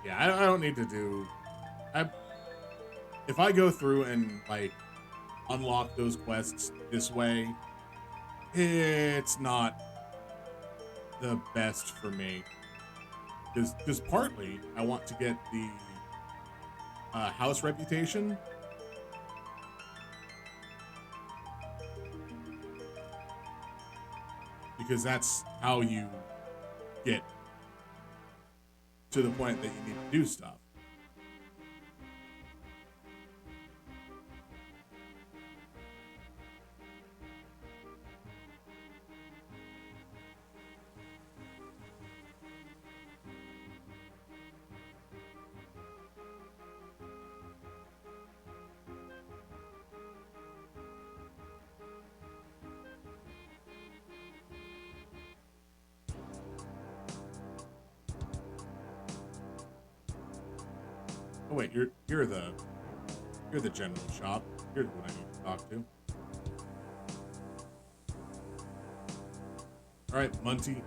Yeah, I don't need to do... If I go through and, like, unlock those quests this way, it's not the best for me. Because partly, I want to get the house reputation. Because that's how you get to the point that you need to do stuff. Oh wait, you're the general shop. You're the one I need to talk to. All right, Munty.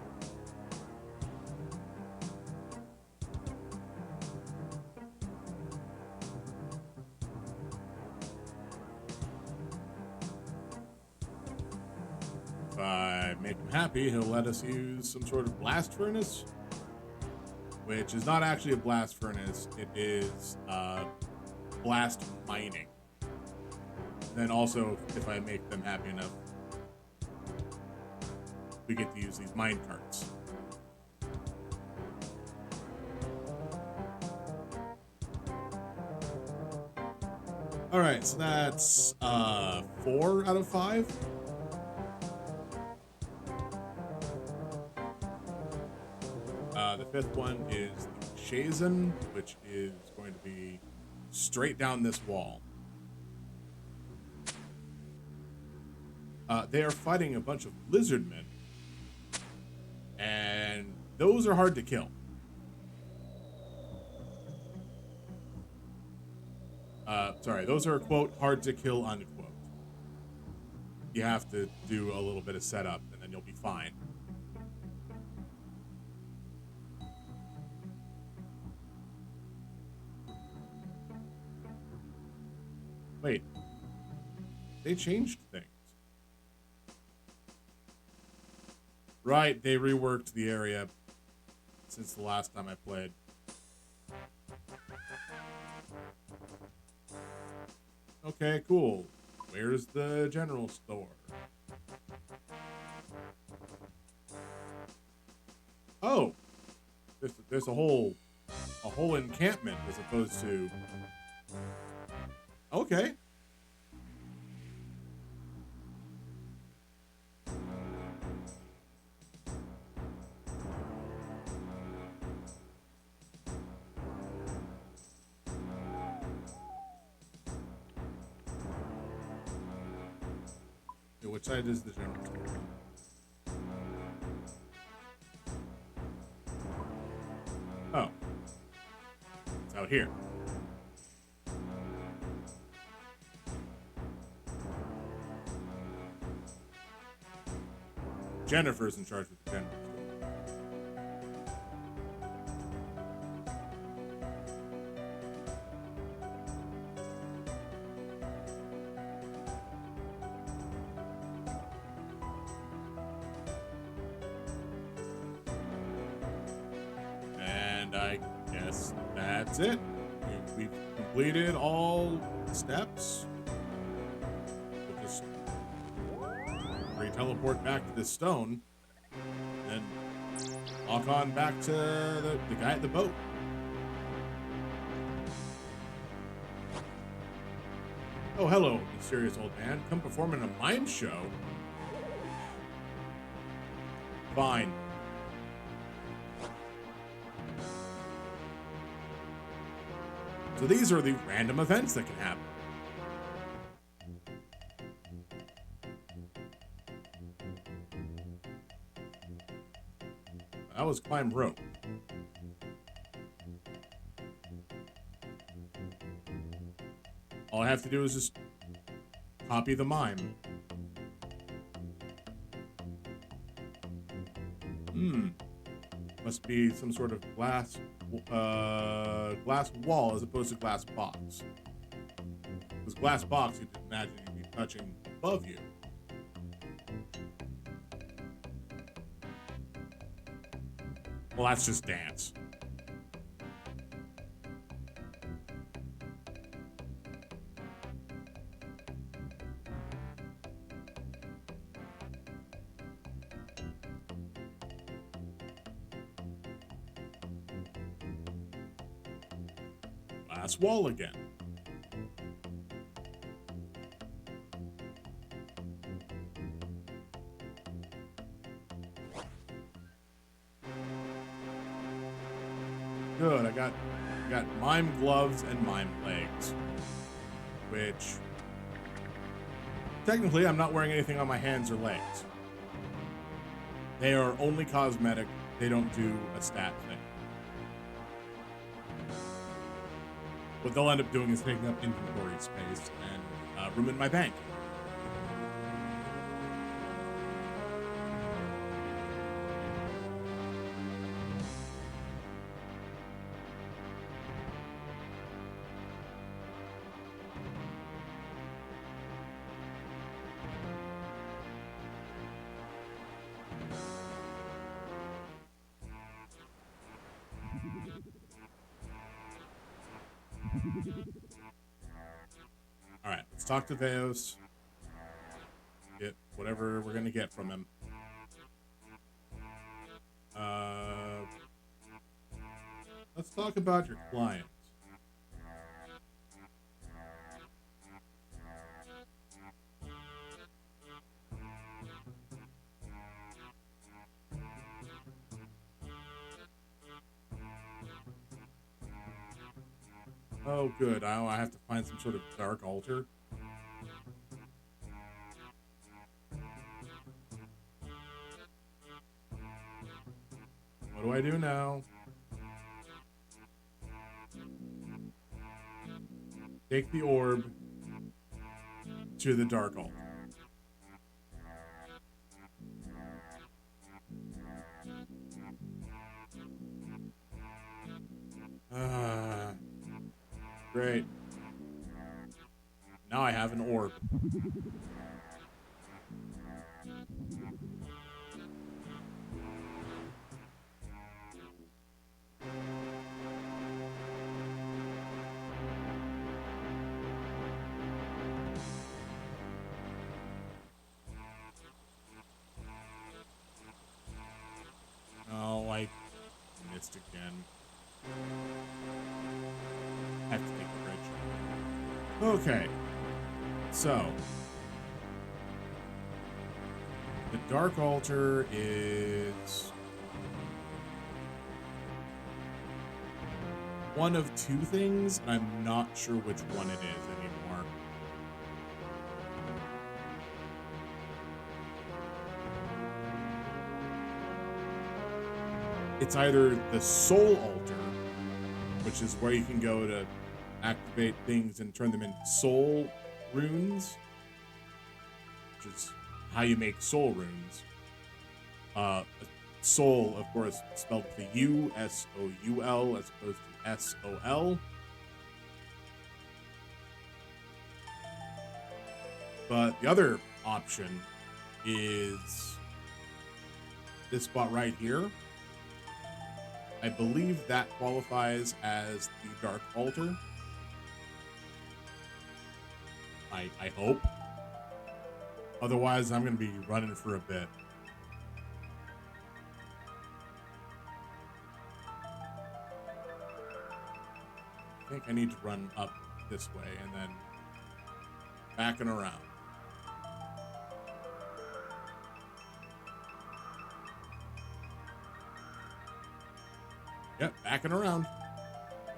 If I make him happy, he'll let us use some sort of blast furnace, which is not actually a blast furnace. It is blast mining. Then also, if I make them happy enough, we get to use these mine carts. All right, so that's 4 out of 5. The fifth one is the Shazen, which is going to be straight down this wall. They are fighting a bunch of lizardmen, and those are hard to kill. Sorry, those are, quote, hard to kill, unquote. You have to do a little bit of setup, and then you'll be fine. Wait, they changed things. Right, they reworked the area since the last time I played. Okay, cool. Where's the general store? Oh, there's a whole encampment as opposed to. Okay. Which side is the general store? Oh. It's out here. Jennifer's in charge of the general store. And I guess that's it. We've completed all steps. We'll just re-teleport back to this stone, and walk on back to the guy at the boat. Oh, hello, mysterious old man. Come perform in a mime show? Fine. So these are the random events that can happen. That was climb rope. All I have to do is just copy the mime. Must be some sort of glass wall as opposed to glass box. Because glass box, you'd imagine you'd be touching above you. Well, that's just dance. Glass wall again. Good, I got mime gloves and mime legs. Which technically I'm not wearing anything on my hands or legs. They are only cosmetic. They don't do a stat thing. What they'll end up doing is taking up inventory space and room in my bank. Alright, let's talk to Veos. Get whatever we're gonna get from him. Let's talk about your client. Oh, good. I have to find some sort of dark altar. What do I do now? Take the orb to the dark altar. Great. Now I have an orb. Oh, I missed again. I have to take the bridge. Okay. So. The Dark Altar is one of two things, and I'm not sure which one it is anymore. It's either the Soul Altar, which is where you can go to activate things and turn them into soul runes, which is how you make soul runes. Soul, of course, spelled with a U, S-O-U-L, as opposed to S-O-L. But the other option is this spot right here. I believe that qualifies as the Dark Altar. I hope. Otherwise, I'm going to be running for a bit. I think I need to run up this way and then back and around. Yep, backing around.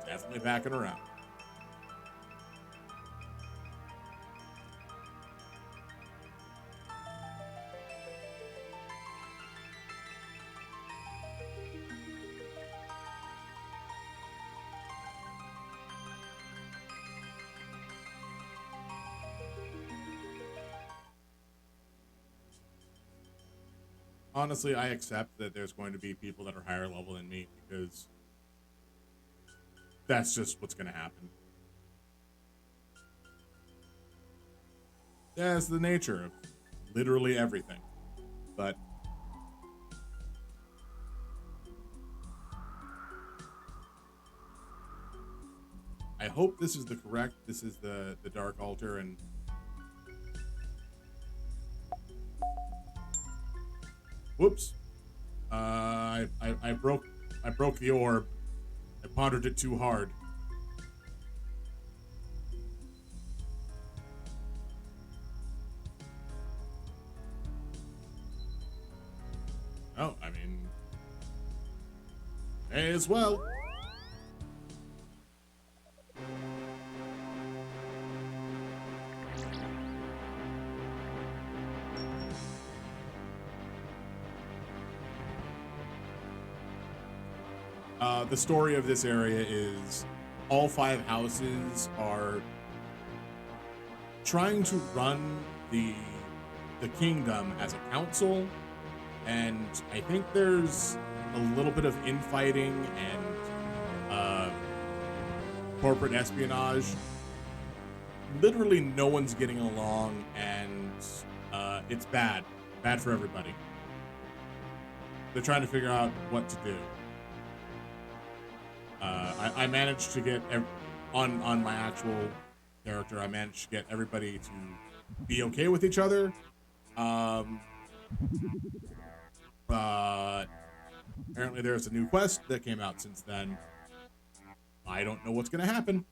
Definitely backing around. honestly, I accept that there's going to be people that are higher level than me because that's just what's going to happen. That's the nature of literally everything. But I hope this is the correct. This is the Dark Altar, and whoops, I broke the orb. I pondered it too hard. Oh, I mean, may as well. The story of this area is all 5 houses are trying to run the kingdom as a council, and I think there's a little bit of infighting and corporate espionage. Literally no one's getting along, and it's bad for everybody. They're trying to figure out what to do. I managed to get on my actual character. I managed to get everybody to be okay with each other. Apparently, there's a new quest that came out since then. I don't know what's gonna happen.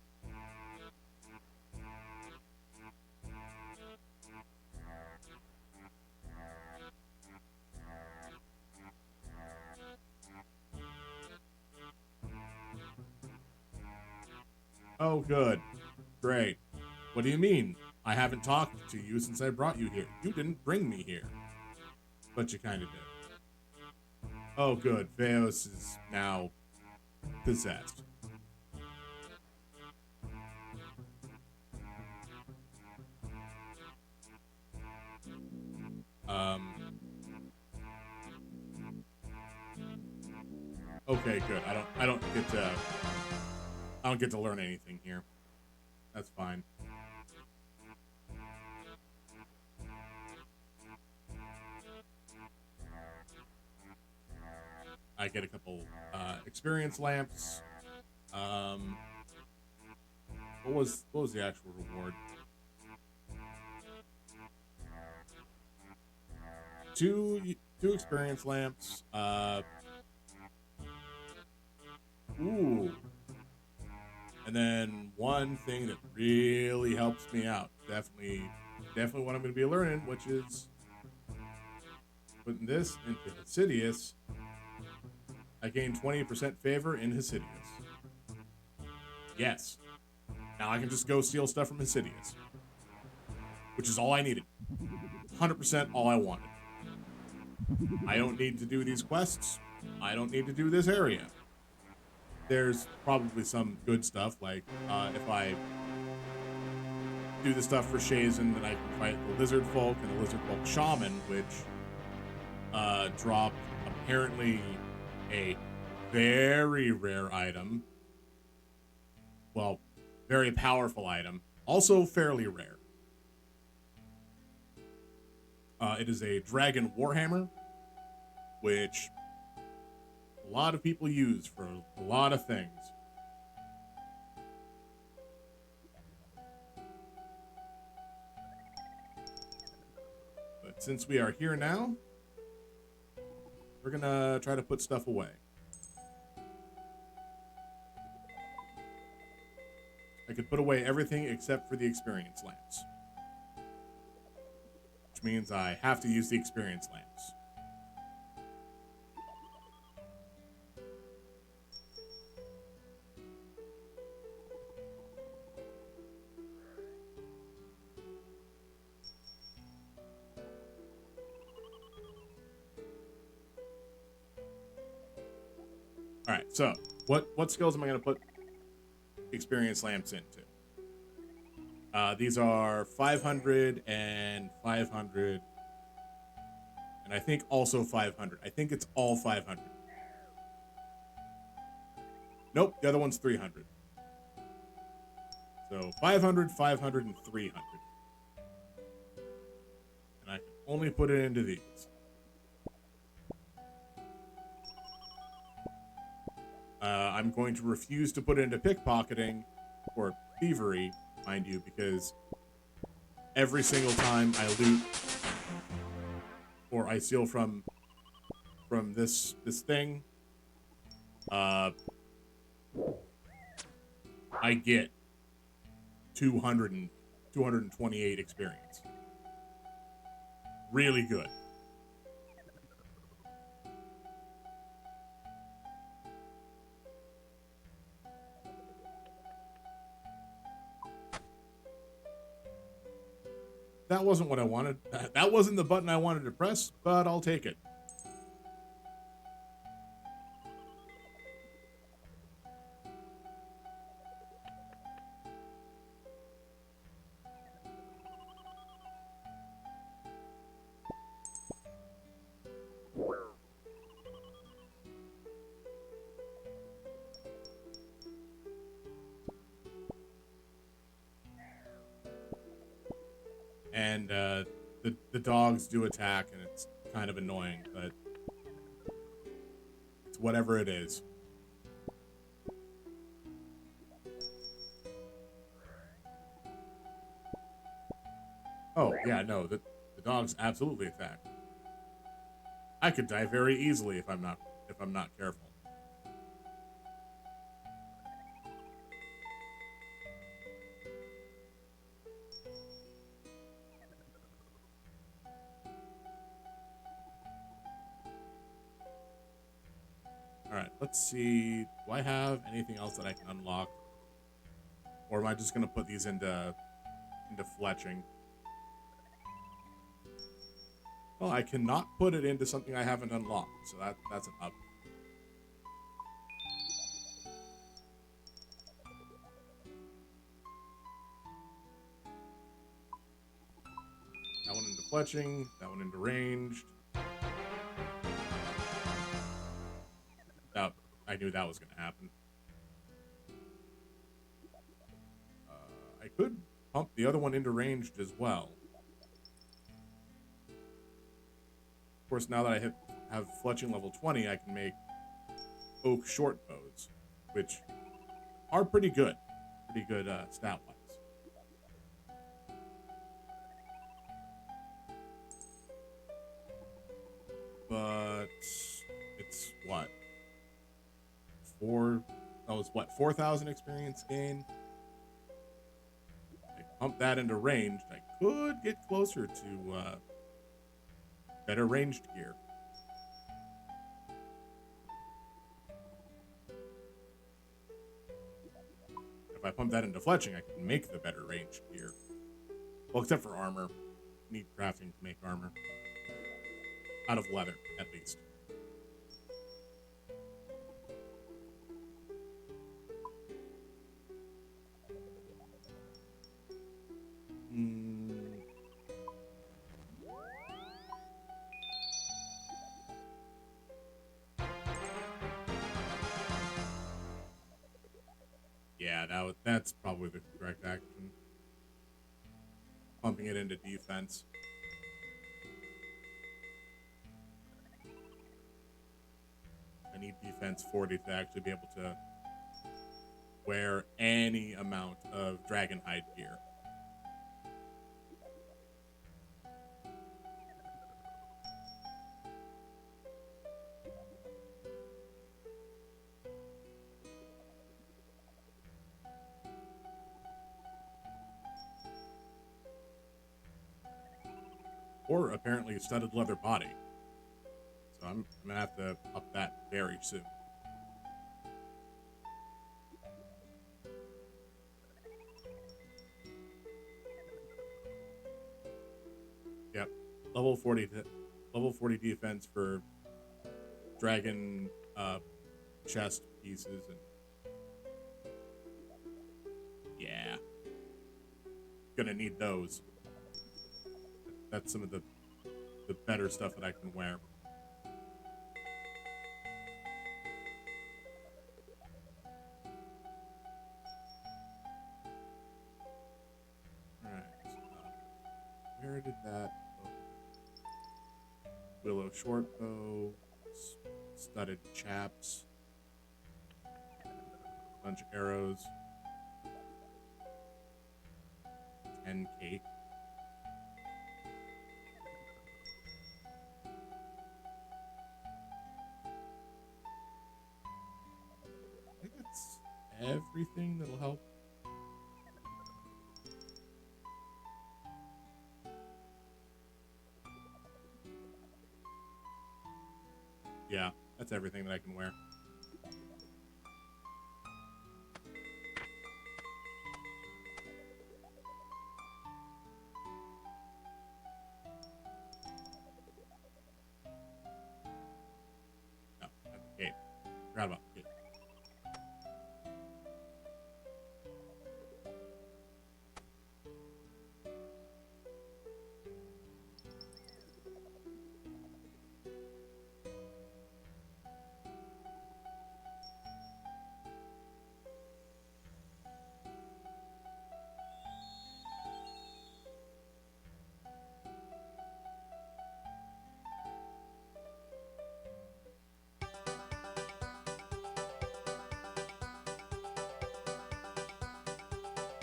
Oh, good. Great. What do you mean? I haven't talked to you since I brought you here. You didn't bring me here. But you kind of did. Oh, good. Veos is now possessed. Okay, good. I don't get to learn anything here. That's fine. I get a couple experience lamps. What was the actual reward? Two experience lamps. Ooh. And then one thing that really helps me out, definitely what I'm going to be learning, which is putting this into Hesidius. I gain 20% favor in Hesidius. Yes. Now I can just go steal stuff from Hesidius, which is all I needed. 100% all I wanted. I don't need to do these quests. I don't need to do this area. There's probably some good stuff, like if I do the stuff for Shazen, then I can fight the Lizard Folk and the Lizard Folk Shaman, which drop apparently a very rare item. Well, very powerful item. Also fairly rare. It is a Dragon Warhammer, which a lot of people use for a lot of things. But since we are here now, we're gonna try to put stuff away. I could put away everything except for the experience lamps, which means I have to use the experience lamps. All right, so what skills am I going to put experience lamps into? These are 500 and 500. And I think also 500. I think it's all 500. Nope, the other one's 300. So 500, 500, and 300. And I can only put it into these. I'm going to refuse to put it into pickpocketing or thievery, mind you, because every single time I loot or I steal from this thing, I get 228 experience. Really good. That wasn't what I wanted. That wasn't the button I wanted to press, but I'll take it. And the dogs do attack, and it's kind of annoying, but it's whatever it is. Oh yeah, no, the dogs absolutely attack. I could die very easily if I'm not careful. Alright, let's see. Do I have anything else that I can unlock? Or am I just gonna put these into fletching? Well, I cannot put it into something I haven't unlocked, so that's an up. That one into fletching, that one into ranged. That, I knew that was going to happen. I could pump the other one into ranged as well. Of course, now that I have fletching level 20, I can make oak short bows, which are pretty good. Pretty good stat-wise. But it's what? That was what, 4,000 experience gain? I pump that into ranged. I could get closer to better ranged gear. If I pump that into fletching, I can make the better ranged gear. Well, except for armor. Need crafting to make armor. Out of leather, at least. Yeah, that's probably the correct action. Pumping it into defense. I need defense 40 to actually be able to wear any amount of dragon hide gear. Or apparently a studded leather body. So I'm gonna have to up that very soon. Yep, level 40 defense for dragon chest pieces, and yeah, gonna need those. That's some of the the better stuff that I can wear. Alright, where did that go? Willow short bow, studded chaps, bunch of arrows, 10 cake. I think that's everything that'll help. Yeah, that's everything that I can wear. No, that's the cape. Forgot about the cape.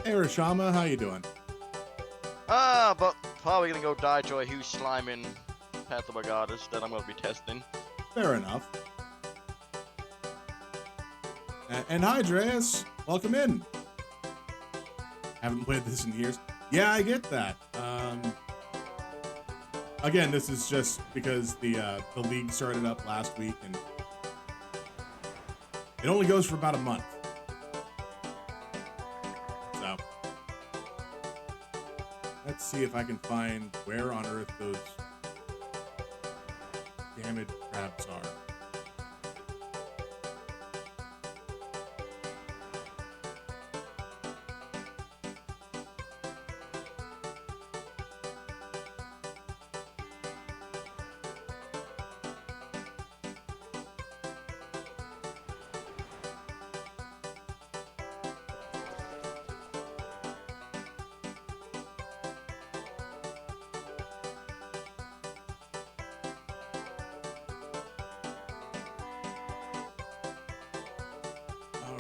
Hey Rashama, how you doing? But probably gonna go die to a huge slime in Path of a Goddess that I'm gonna be testing. Fair enough. And hi, Dreas. Welcome in. Haven't played this in years. Yeah, I get that. Again, this is just because the league started up last week, and it only goes for about a month. So let's see if I can find where on earth those damaged crabs are.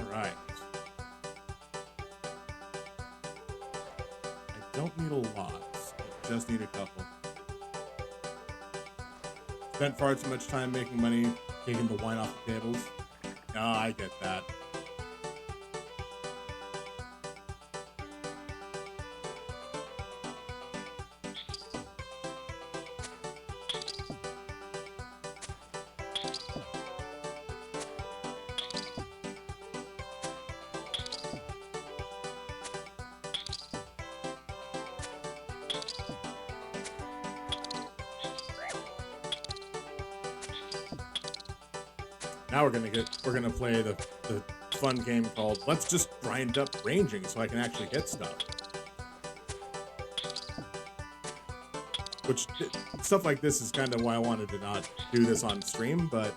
Alright. I don't need a lot. I just need a couple. Spent far too much time making money, taking the wine off the tables. No, I get that. Now we're gonna play the fun game called Let's Just Grind Up Ranging so I can actually hit stuff. Which, stuff like this is kind of why I wanted to not do this on stream, but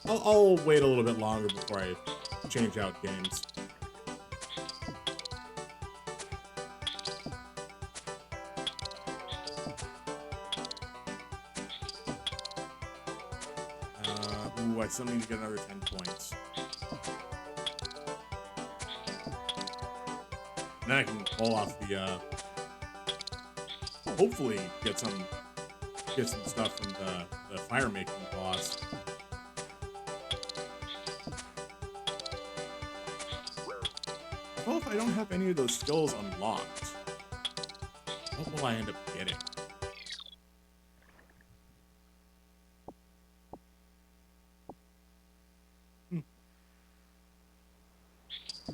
I'll wait a little bit longer before I change out games. Ooh, I still need to get another 10 points. And then I can pull off the, hopefully get some stuff from the fire making boss. Well, if I don't have any of those skills unlocked, what will I end up getting?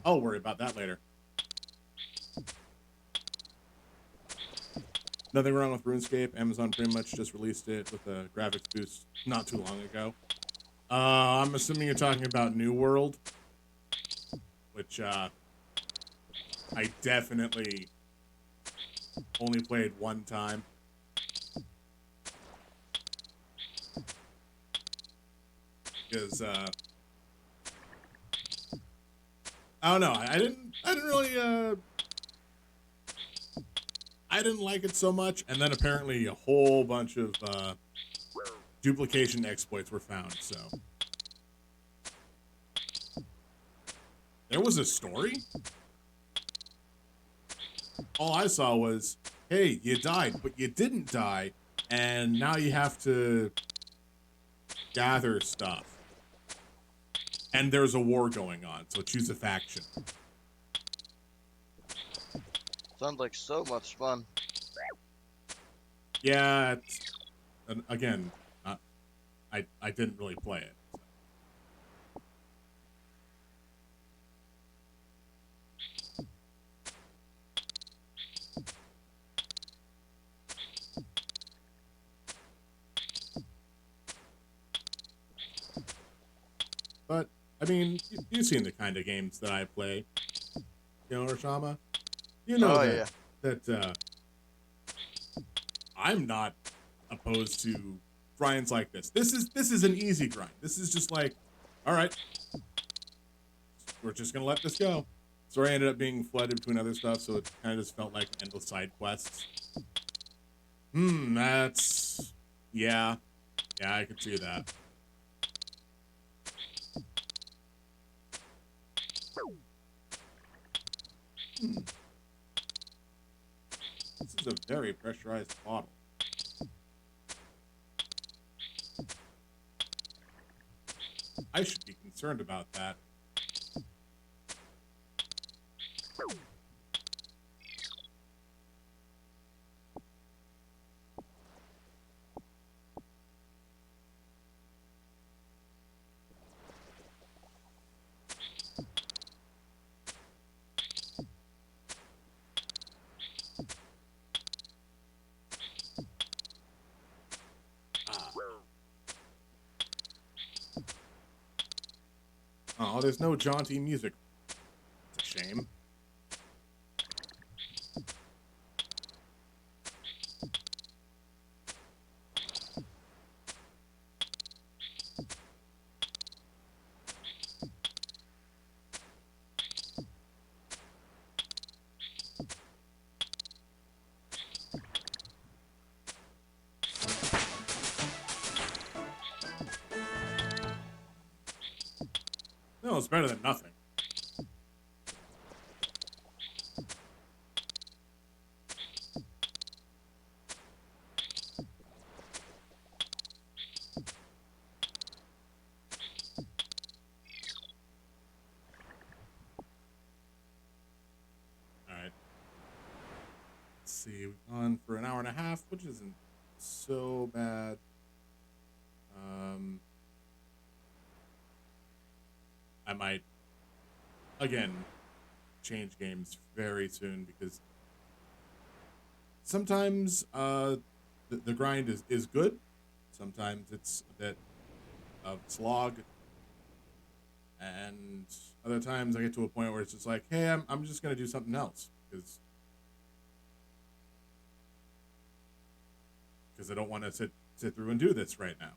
I'll worry about that later. Nothing wrong with RuneScape. Amazon pretty much just released it with a graphics boost not too long ago. I'm assuming you're talking about New World, which I definitely only played one time. because I don't know. I didn't really I didn't like it so much, and then apparently a whole bunch of duplication exploits were found. So there was a story. All I saw was, hey, you died, but you didn't die, and now you have to gather stuff. And there's a war going on, so choose a faction. Sounds like so much fun. Yeah, and again, I didn't really play it. But I mean, you've seen the kind of games that I play, you know, Rashama. You know that I'm not opposed to grinds like this. This is an easy grind. This is just like, all right, we're just gonna let this go. Story ended up being flooded between other stuff, so it kind of just felt like endless side quests. That's yeah, I could see that. This is a very pressurized bottle. I should be concerned about that. Oh, there's no jaunty music. It's a shame. No, it's better than nothing. Alright. Let's see, we've gone for an hour and a half, which isn't so bad. I might, again, change games very soon because sometimes the grind is good. Sometimes it's a bit of slog. And other times I get to a point where it's just like, hey, I'm just going to do something else because I don't want to sit through and do this right now.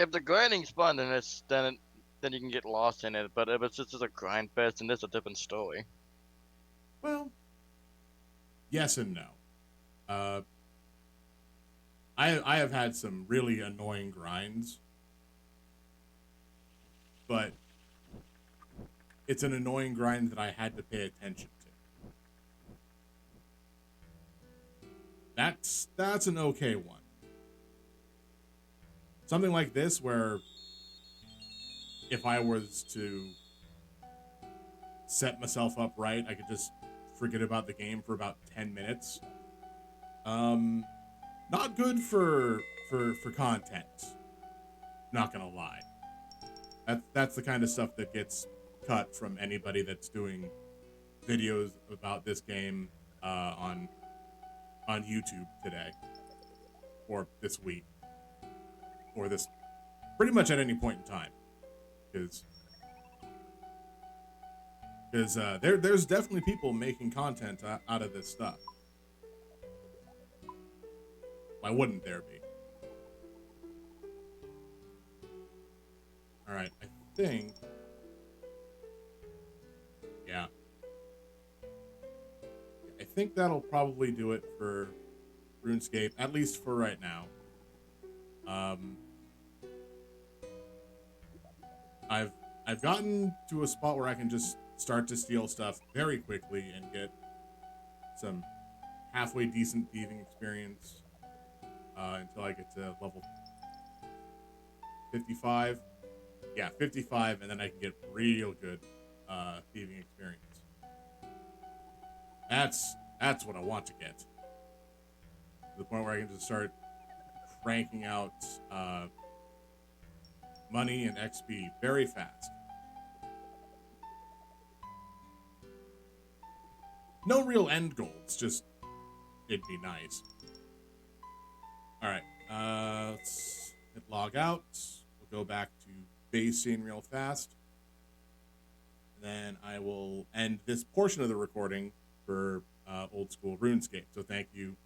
If the grinding's fun, then then you can get lost in it. But if it's just a grind fest, then it's a different story. Well, yes and no. I have had some really annoying grinds, but it's an annoying grind that I had to pay attention to. That's an okay one. Something like this where if I was to set myself up right, I could just forget about the game for about 10 minutes. Not good for content. Not gonna lie. That's the kind of stuff that gets cut from anybody that's doing videos about this game on YouTube today, or this week, or this pretty much at any point in time, because there's definitely people making content out of this stuff. Why wouldn't there be? All right, I think. Yeah. I think that'll probably do it for RuneScape, at least for right now. I've gotten to a spot where I can just start to steal stuff very quickly and get some halfway decent thieving experience until I get to level 55. Yeah, 55, and then I can get real good thieving experience. That's what I want to get. To the point where I can just start cranking out money and XP very fast. No real end goal. It's just, it'd be nice. All right, let's hit log out. We'll go back to base scene real fast. And then I will end this portion of the recording for Old School RuneScape. So thank you,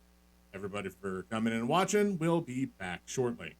everybody, for coming and watching. We'll be back shortly.